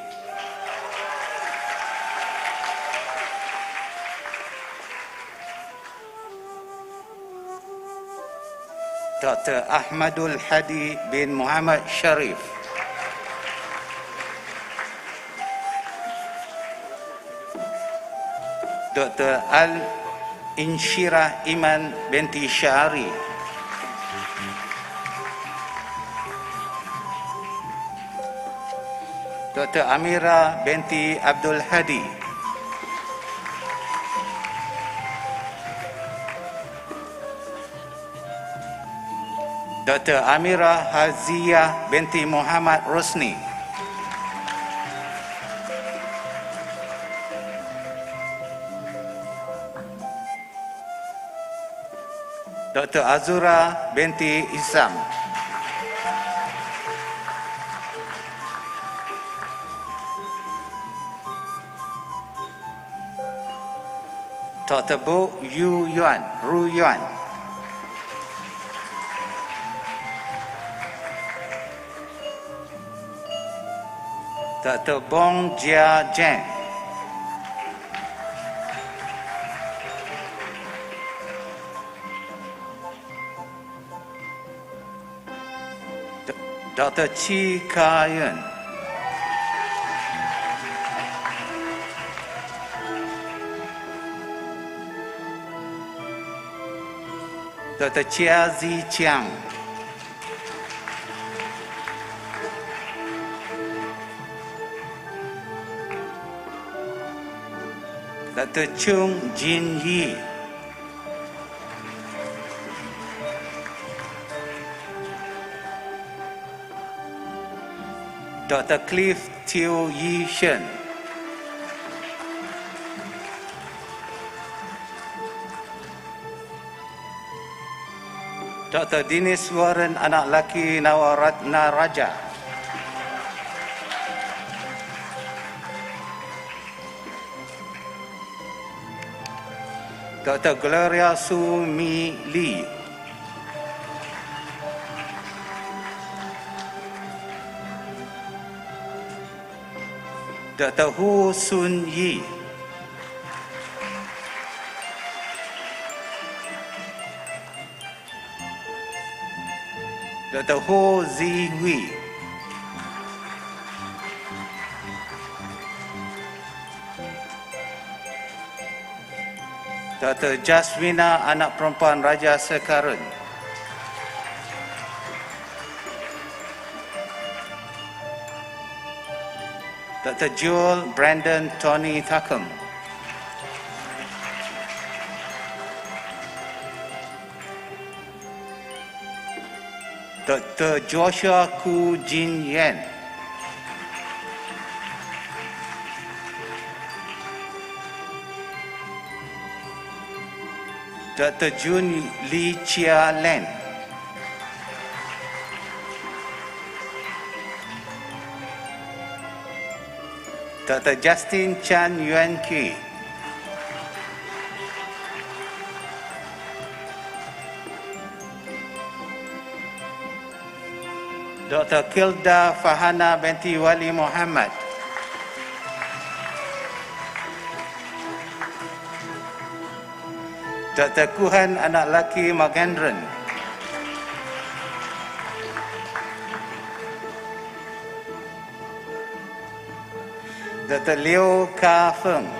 Dr. Ahmadul Hadi bin Muhammad Sharif. Dr. Al-Inshirah Iman binti Syahari. Dr. Amira binti Abdul Hadi. Dr. Amira Hazia binti Muhammad Rosni. Dr. Azura binti Isam. Dr. Bo Ru Yuan. Dr. Bong Jia Jen. Dr. Chi Ka-yun. Dr. Chia Zi Chiang. Dr. Chung Jin Yi. Dr. Cliff Teo Yi Shen. Dr. Dinis Warren, anak laki Nawaratna Raja. Dr. Gloria Sumi Lee. Dr. Hu Sun Yi. Dr. Ho Zi Hui. Dr. Jasmina, anak perempuan Raja Sekarun. Dr. Joel Brandon Tony Thakum. Dr. Joshua Ku Jin Yen. Dr. Jun Lee Chia Len. Dr. Justin Chan Yuan Ki. Dr. Kilda Fahana binti Wali Muhammad. Dr. Kuhan, anak laki Magendran. Dr. Liu Ka Feng.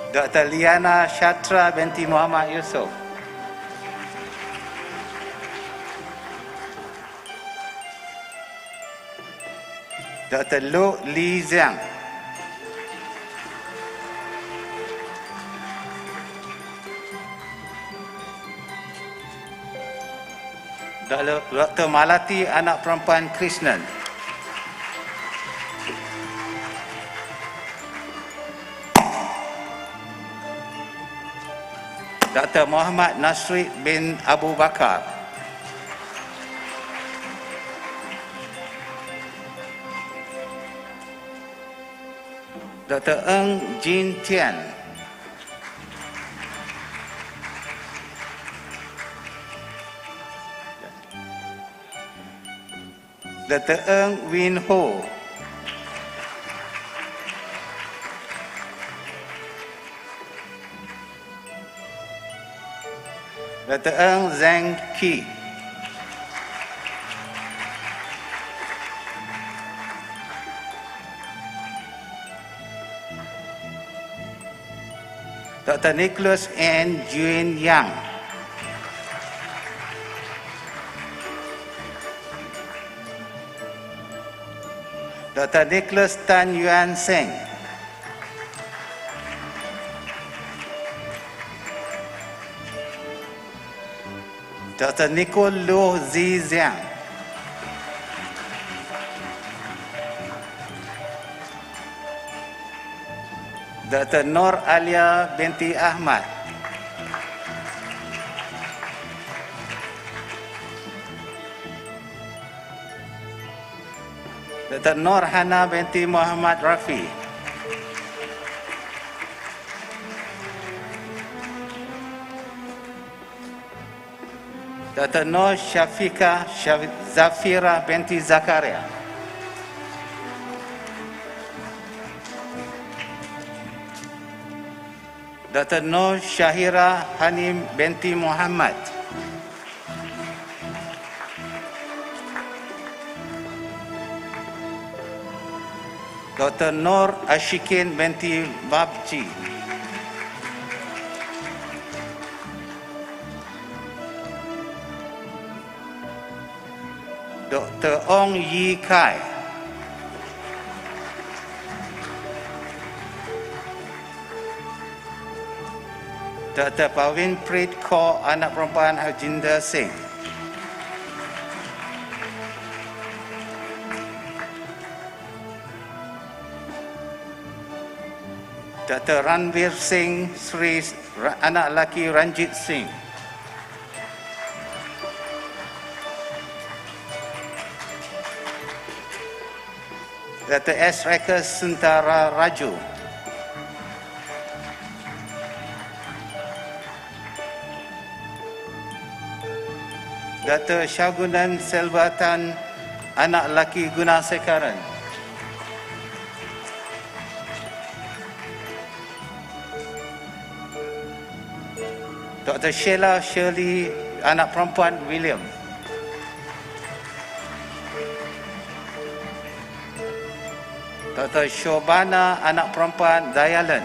Dr. Liana Shatra binti Muhammad Yusof. Dr. Lu Li Zhang. Dr. Malati, anak perempuan Krishnan. Dr. Muhammad Nasri bin Abu Bakar. Dr. Ng Jin Tian. Dr. Ng Win Ho. Dr. Ng Zhang Qi. Dr. Nicholas N. Jun Yang. Dr. Nicholas Tan Yuan Seng. Dr. Nicole Luo Zi Zhang. Dr. Nur Alia binti Ahmad. Dr. Nur Hana binti Muhammad Rafi. Dr. Nur Shafika Zafira binti Zakaria. Dr. Nur Shahira Hanim binti Muhammad. Dr. Nur Ashikin binti Babji. Dr. Ong Yi Kai. Dr. Pavin Preet Kaur, anak perempuan Harjinder Singh. Dr. Ranveer Singh, Sri anak laki Ranjit Singh. Dr. S. Reka Suntara Raju. Dr. Syagunan Selvatan, anak laki Gunasekaran. Dr. Sheila Shirley, anak perempuan William. Dr. Shobana, anak perempuan Dayalan.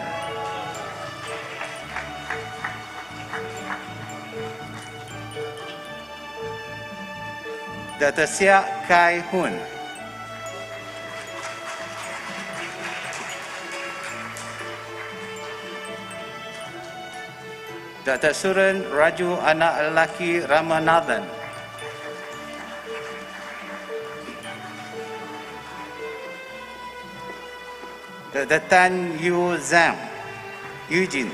Dr. Siak Kai Hun. Dr. Suren Raju, anak lelaki Ramanathan. Dr. Tan Yu Zhang, Eugene.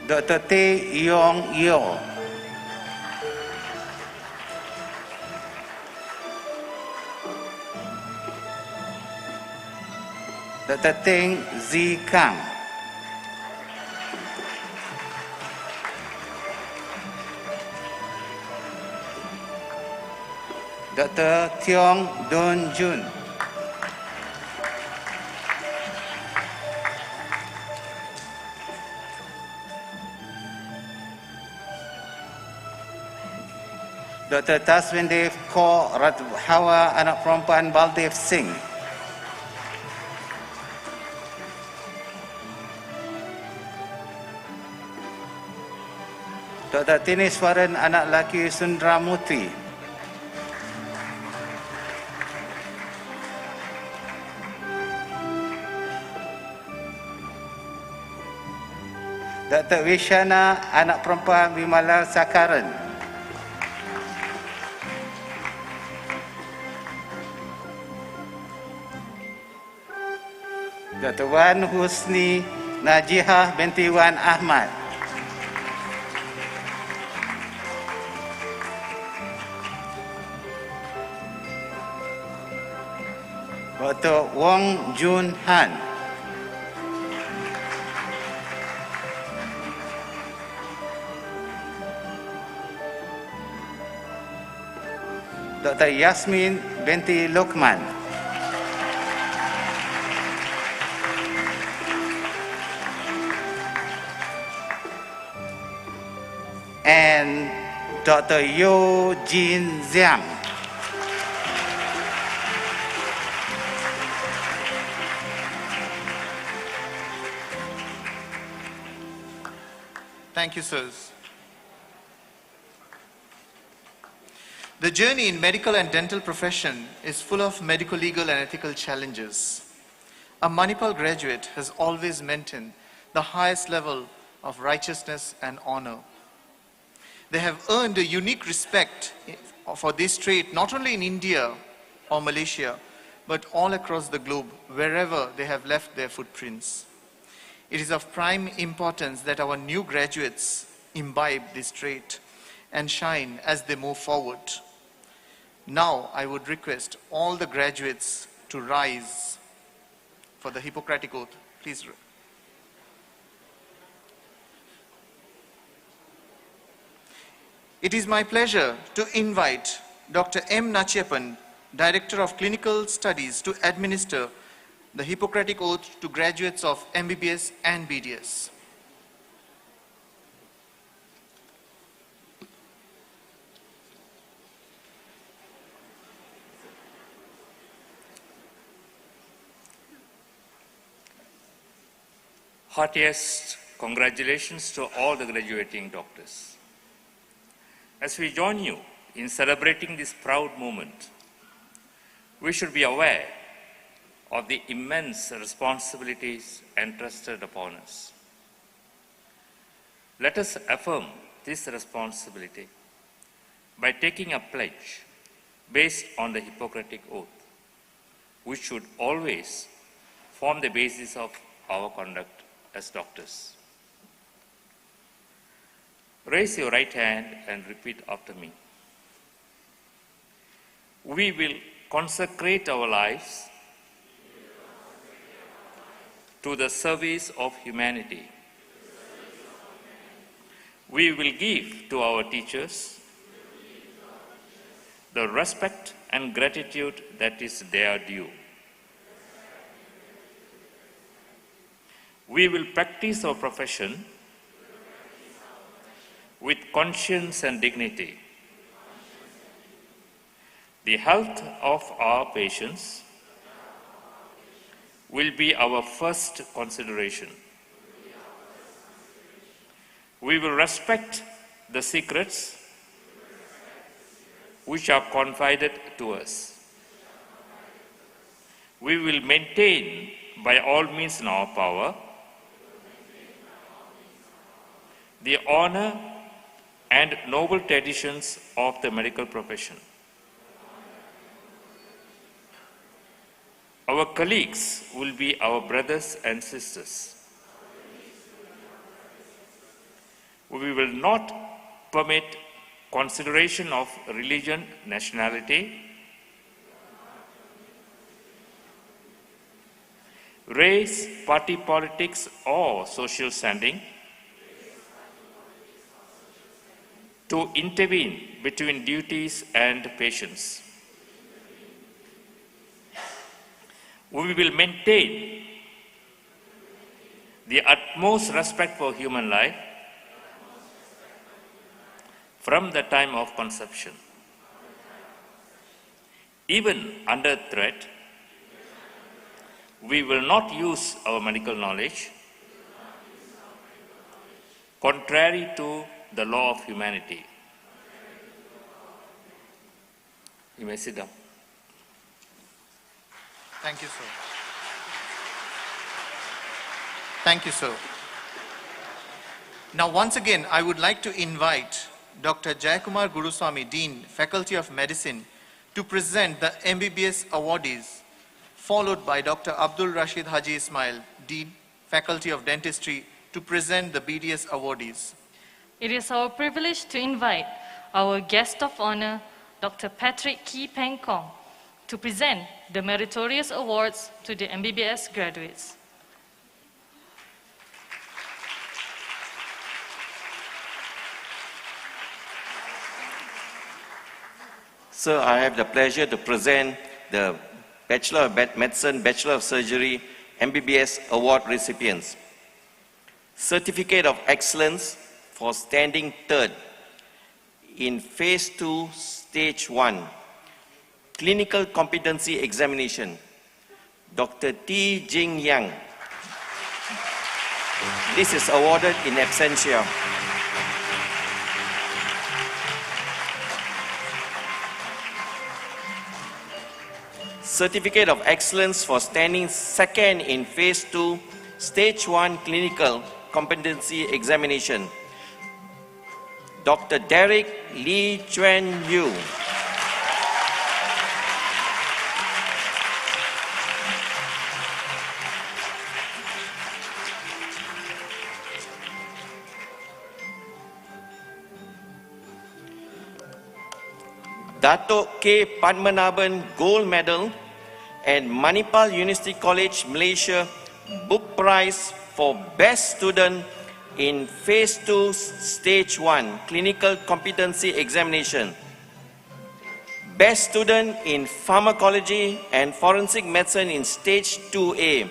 Dr. Tae Yong Yo. Dr. Teng Zi Kang. Dr. Tiong Don Jun. Dr. Taswendev Kaur Radhawa, anak perempuan Baldev Singh. Dr. Tineswaran, anak lelaki Sundramuthi. Dr. Vishana, anak perempuan Bimala Sakaran. Dr. Wan Husni Najihah binti Wan Ahmad. Dr. Wong Jun Han. Dr. Yasmin binti Lokman. And Dr. Yo Jin Zhang. Thank you, sirs. The journey in medical and dental profession is full of medical, legal and ethical challenges. A Manipal graduate has always maintained the highest level of righteousness and honor. They have earned a unique respect for this trait not only in India or Malaysia, but all across the globe, wherever they have left their footprints. It is of prime importance that our new graduates imbibe this trait and shine as they move forward. Now, I would request all the graduates to rise for the Hippocratic oath. Please. It is my pleasure to invite Dr. M. Nachiappan, Director of Clinical Studies, to administer the Hippocratic Oath to graduates of MBBS and BDS. Heartiest congratulations to all the graduating doctors. As we join you in celebrating this proud moment, we should be aware of the immense responsibilities entrusted upon us. Let us affirm this responsibility by taking a pledge based on the Hippocratic oath, which should always form the basis of our conduct as doctors. Raise your right hand and repeat after me. We will consecrate our lives to the service of humanity. We will give to our teachers the respect and gratitude that is their due. We will practice our profession with conscience and dignity. The health of our patients will be our first consideration. We will respect the secrets which are confided to us. We will maintain by all means in our power the honor and noble traditions of the medical profession. Our colleagues will be our brothers and sisters. We will not permit consideration of religion, nationality, race, party politics, or social standing to intervene between duties and patients. We will maintain the utmost respect for human life from the time of conception. Even under threat, we will not use our medical knowledge contrary to the law of humanity. You may sit down. Thank you, sir. Thank you, sir. Now, once again, I would like to invite Dr. Jayakumar Guruswamy, Dean, Faculty of Medicine, to present the MBBS awardees, followed by Dr. Abdul Rashid Haji Ismail, Dean, Faculty of Dentistry, to present the BDS awardees. It is our privilege to invite our guest of honor, Dr. Patrick Kee Peng Kong, to present the Meritorious Awards to the MBBS graduates. Sir, I have the pleasure to present the Bachelor of Medicine, Bachelor of Surgery, MBBS award recipients. Certificate of Excellence for standing third in Phase 2, Stage 1, Clinical Competency Examination, Dr. T. Jing Yang. This is awarded in absentia. Certificate of Excellence for standing second in Phase 2, Stage 1 Clinical Competency Examination, Dr. Derek Lee Chuan Yu. Datuk K. Padmanabhan Gold Medal and Manipal University College, Malaysia Book Prize for Best Student in Phase 2, Stage 1 Clinical Competency Examination. Best Student in Pharmacology and Forensic Medicine in Stage 2A.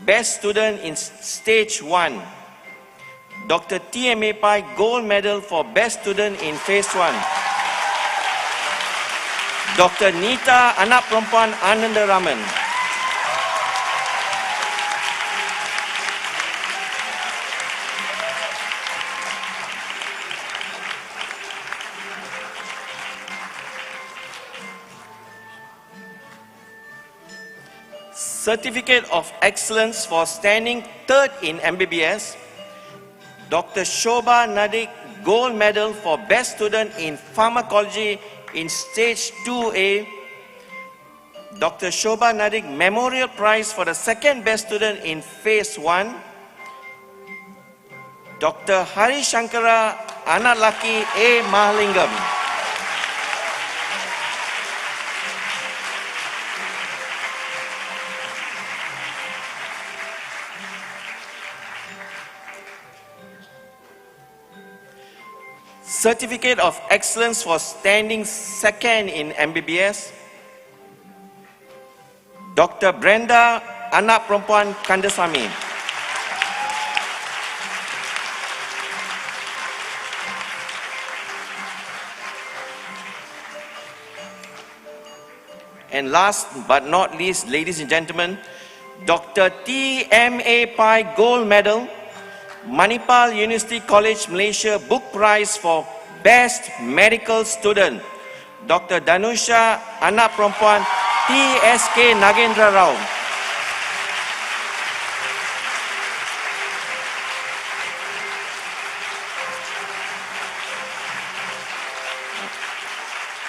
Best Student in Stage 1. Dr. T.M.A. Pai Gold Medal for Best Student in Phase 1. Dr. Nita Anak Perempuan Ananda Raman. Certificate of Excellence for standing third in MBBS, Dr. Shobha Nadik Gold Medal for Best Student in Pharmacology in Stage 2A, Dr. Shobha Nadik Memorial Prize for the second best student in Phase 1, Dr. Hari Shankara Analaki A. Mahalingam. Certificate of Excellence for standing second in MBBS, Dr. Brenda Anak Perempuan Kandasamy. And last but not least, ladies and gentlemen, Dr. T.M.A. Pai Gold Medal, Manipal University College Malaysia Book Prize for Best Medical Student, Dr. Danusha Anak Perempuan T.S.K. Nagendra Rao.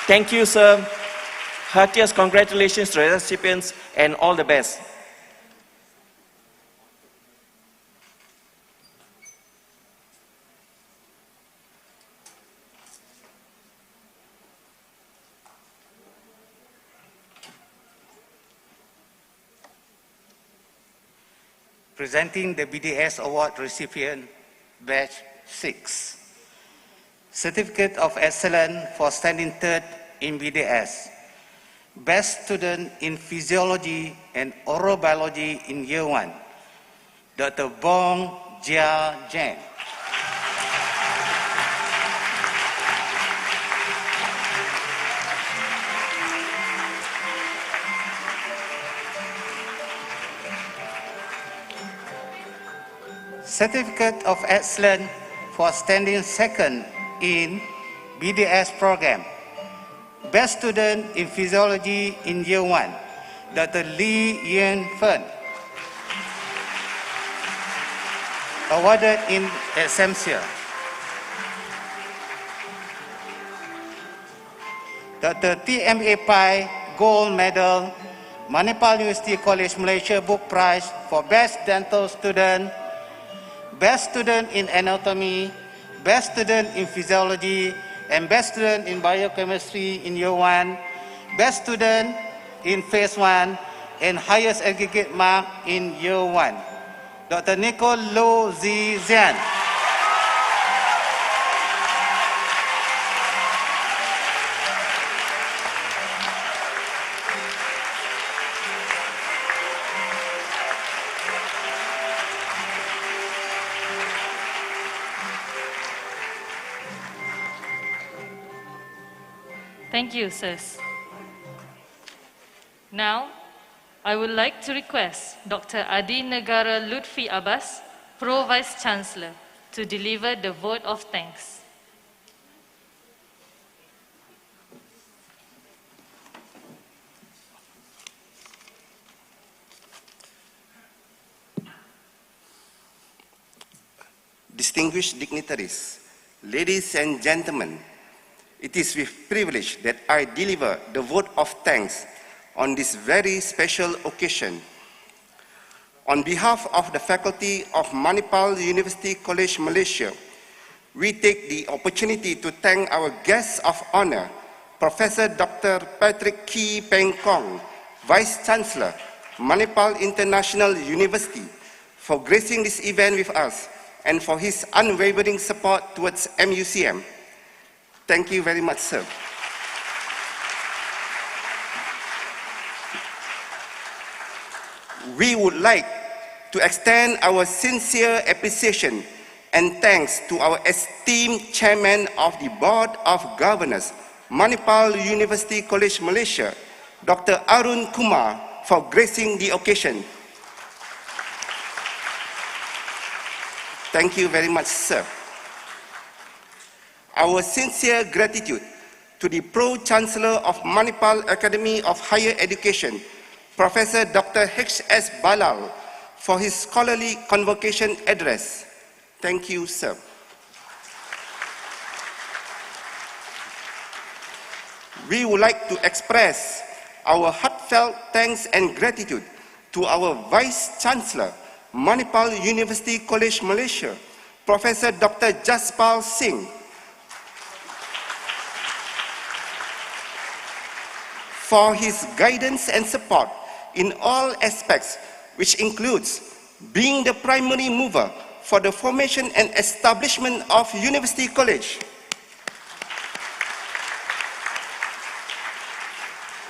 Thank you, sir. Heartiest congratulations to the recipients and all the best. Presenting the BDS Award recipient, Batch 6. Certificate of Excellence for standing third in BDS. Best Student in Physiology and Oral Biology in Year 1, Dr. Bong Jia Jen. Certificate of Excellence for standing second in BDS program. Best Student in Physiology in Year 1, Dr. Lee Yen Fen. Awarded in Excelsior. Dr. T.M.A. Pai Gold Medal, Manipal University College Malaysia Book Prize for Best Dental Student, Best Student in Anatomy, Best Student in Physiology, and Best Student in Biochemistry in Year 1, Best Student in Phase 1, and highest aggregate mark in Year 1. Dr. Nicole Lo Zi Zian. Thank you, sirs. Now, I would like to request Dr. Adi Negara Lutfi Abbas, Pro Vice Chancellor, to deliver the vote of thanks. Distinguished dignitaries, ladies and gentlemen, it is with privilege that I deliver the vote of thanks on this very special occasion. On behalf of the faculty of Manipal University College Malaysia, we take the opportunity to thank our guests of honor, Professor Dr. Patrick Kee Peng Kong, Vice Chancellor, Manipal International University, for gracing this event with us and for his unwavering support towards MUCM. Thank you very much, sir. We would like to extend our sincere appreciation and thanks to our esteemed Chairman of the Board of Governors, Manipal University College Malaysia, Dr. Arun Kumar, for gracing the occasion. Thank you very much, sir. Our sincere gratitude to the Pro-Chancellor of Manipal Academy of Higher Education, Professor Dr. H.S. Balal, for his scholarly convocation address. Thank you, sir. we would like to express our heartfelt thanks and gratitude to our Vice Chancellor, Manipal University College Malaysia, Professor Dr. Jaspal Singh, for his guidance and support in all aspects, which includes being the primary mover for the formation and establishment of University College.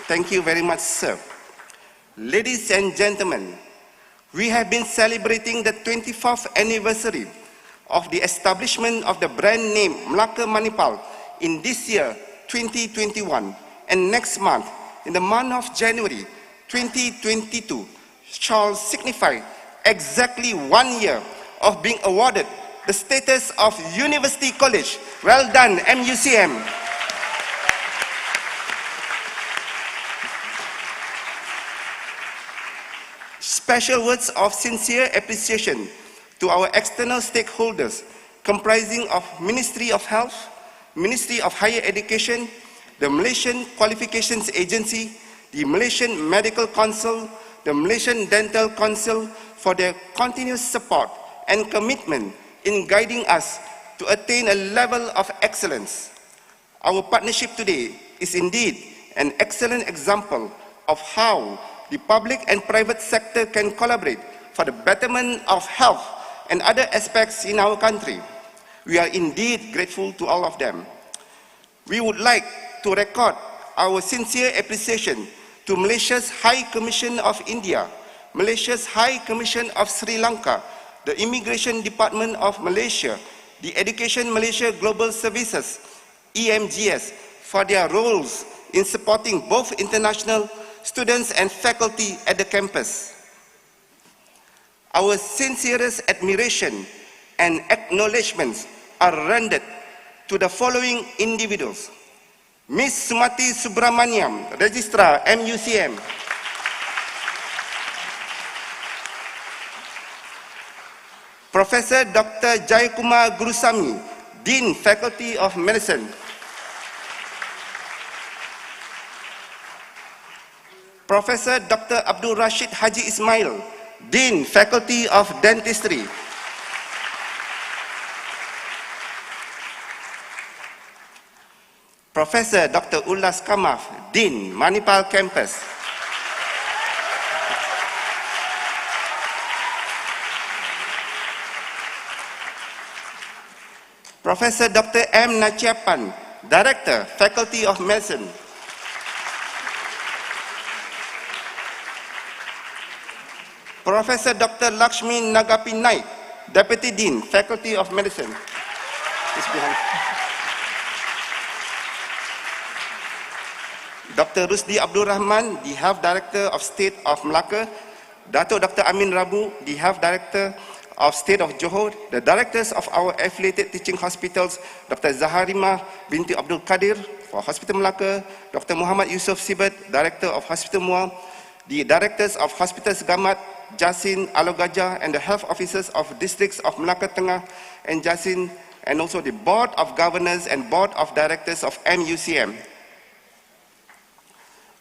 Thank you very much, sir. Ladies and gentlemen, we have been celebrating the 24th anniversary of the establishment of the brand name Melaka Manipal in this year, 2021, and next month, in the month of January 2022, shall signify exactly 1 year of being awarded the status of University College. Well done, MUCM. Special words of sincere appreciation to our external stakeholders comprising of Ministry of Health, Ministry of Higher Education, the Malaysian Qualifications Agency, the Malaysian Medical Council, the Malaysian Dental Council for their continuous support and commitment in guiding us to attain a level of excellence. Our partnership today is indeed an excellent example of how the public and private sector can collaborate for the betterment of health and other aspects in our country. We are indeed grateful to all of them. We would like to record our sincere appreciation to Malaysia's High Commission of India, Malaysia's High Commission of Sri Lanka, the Immigration Department of Malaysia, the Education Malaysia Global Services, EMGS, for their roles in supporting both international students and faculty at the campus. Our sincerest admiration and acknowledgements are rendered to the following individuals: Ms. Sumati Subramaniam, Registrar, MUCM. Professor Dr. Jayakumar Gurusamy, Dean, Faculty of Medicine. Professor Dr. Abdul Rashid Haji Ismail, Dean, Faculty of Dentistry. Professor Dr. Ullas Kamaf, Dean, Manipal Campus. Professor Dr. M. Nachiapan, Director, Faculty of Medicine. Professor Dr. Lakshmi Nagapi Naik, Deputy Dean, Faculty of Medicine. Is behind. Dr. Rusdi Abdul Rahman, the Health Director of State of Melaka. Dato Dr. Amin Rabu, the Health Director of State of Johor. The directors of our affiliated teaching hospitals, Dr. Zaharima binti Abdul Qadir for Hospital Melaka, Dr. Muhammad Yusuf Sibat, Director of Hospital Muar, the directors of Hospitals Gamat, Jasin, Alogaja, and the health officers of districts of Melaka Tengah and Jasin, and also the Board of Governors and Board of Directors of MUCM.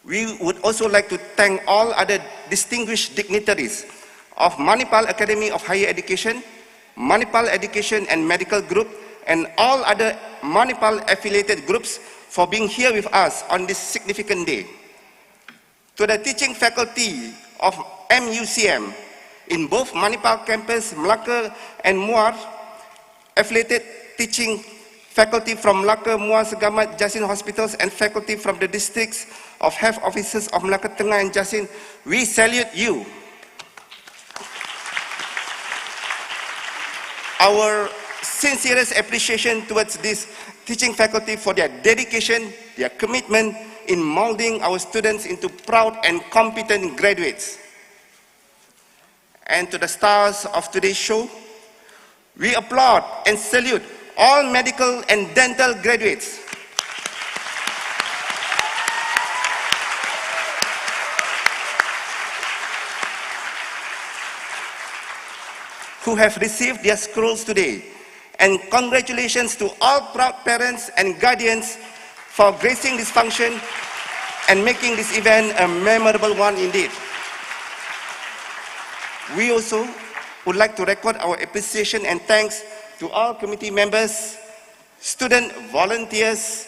We would also like to thank all other distinguished dignitaries of Manipal Academy of Higher Education, Manipal Education and Medical Group, and all other Manipal affiliated groups for being here with us on this significant day. To the teaching faculty of MUCM in both Manipal campus, Melaka and Muar, affiliated teaching faculty from Melaka, Muar, Segamat, Jasin hospitals, and faculty from the districts of health officers of Melaka Tengah and Jasin, we salute you. Our sincerest appreciation towards this teaching faculty for their dedication, their commitment in molding our students into proud and competent graduates. And to the stars of today's show, we applaud and salute all medical and dental graduates. Who have received their scrolls today. And congratulations to all proud parents and guardians for gracing this function and making this event a memorable one indeed. We also would like to record our appreciation and thanks to all committee members, student volunteers,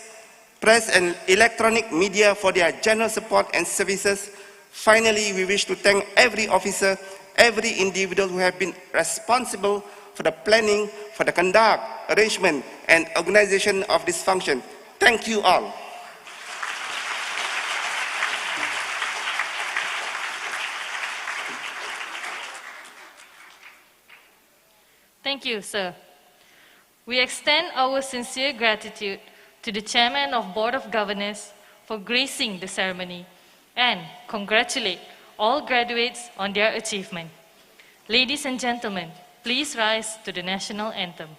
press and electronic media for their generous support and services. Finally, we wish to thank every officer, every individual who have been responsible for the planning, for the conduct, arrangement, and organization of this function. Thank you all. Thank you, sir. We extend our sincere gratitude to the Chairman of Board of Governors for gracing the ceremony and congratulate all graduates on their achievement. Ladies and gentlemen, please rise to the national anthem.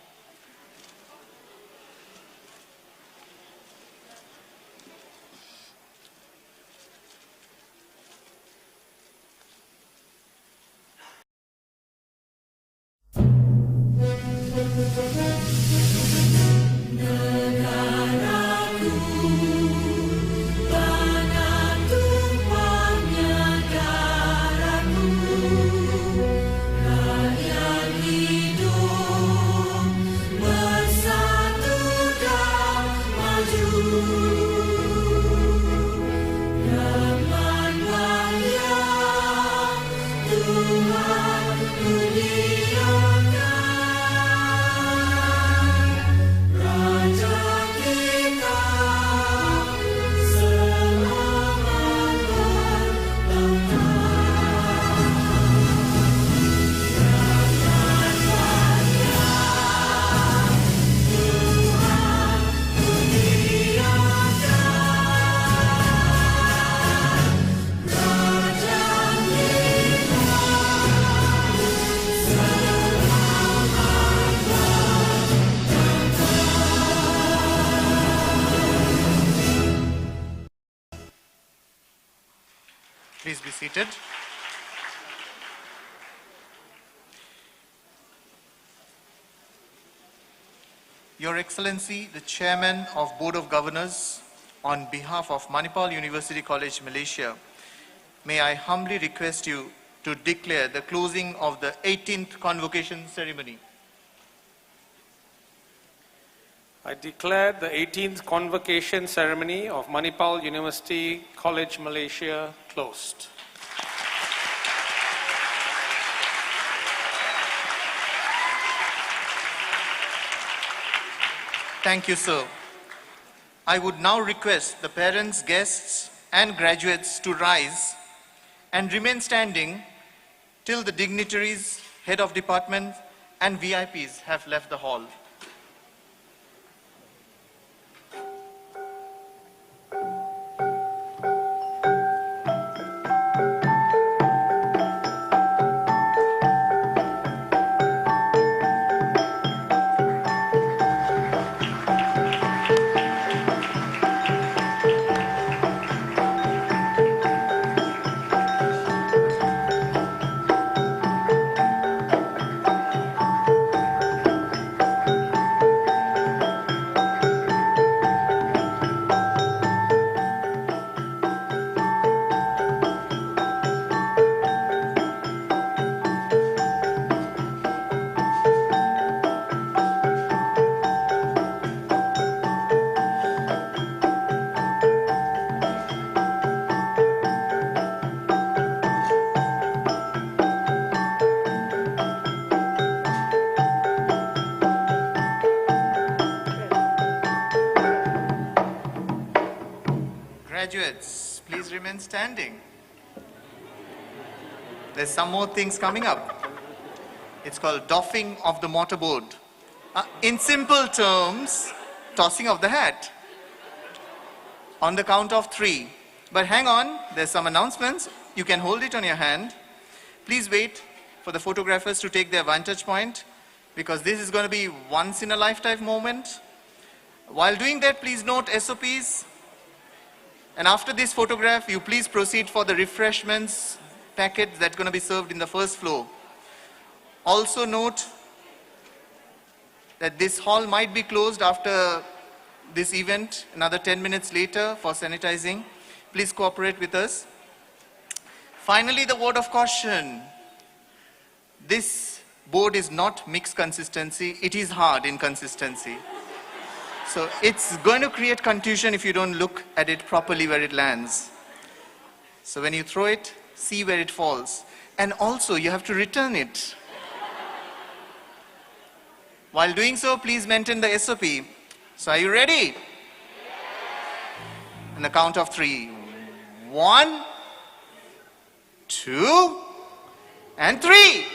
Please be seated. Your Excellency, the Chairman of Board of Governors, on behalf of Manipal University College, Malaysia, may I humbly request you to declare the closing of the 18th Convocation ceremony. I declare the 18th Convocation ceremony of Manipal University College, Malaysia closed. Thank you, sir. I would now request the parents, guests, and graduates to rise and remain standing till the dignitaries, head of department, and VIPs have left the hall. Graduates, please remain standing. There's some more things coming up. It's called doffing of the mortarboard. In simple terms, tossing of the hat. On the count of 3. But hang on, there's some announcements. You can hold it on your hand. Please wait for the photographers to take their vantage point, because this is going to be once in a lifetime moment. While doing that, please note SOPs. And after this photograph, you please proceed for the refreshments packets that's going to be served in the first floor. Also note that this hall might be closed after this event another 10 minutes later for sanitizing. Please cooperate with us. Finally, the word of caution. This board is not mixed consistency, it is hard in consistency. So it's going to create confusion if you don't look at it properly where it lands. So when you throw it, see where it falls. And also, you have to return it. While doing so, please maintain the SOP. So are you ready? On the count of 3. 1, 2, and 3.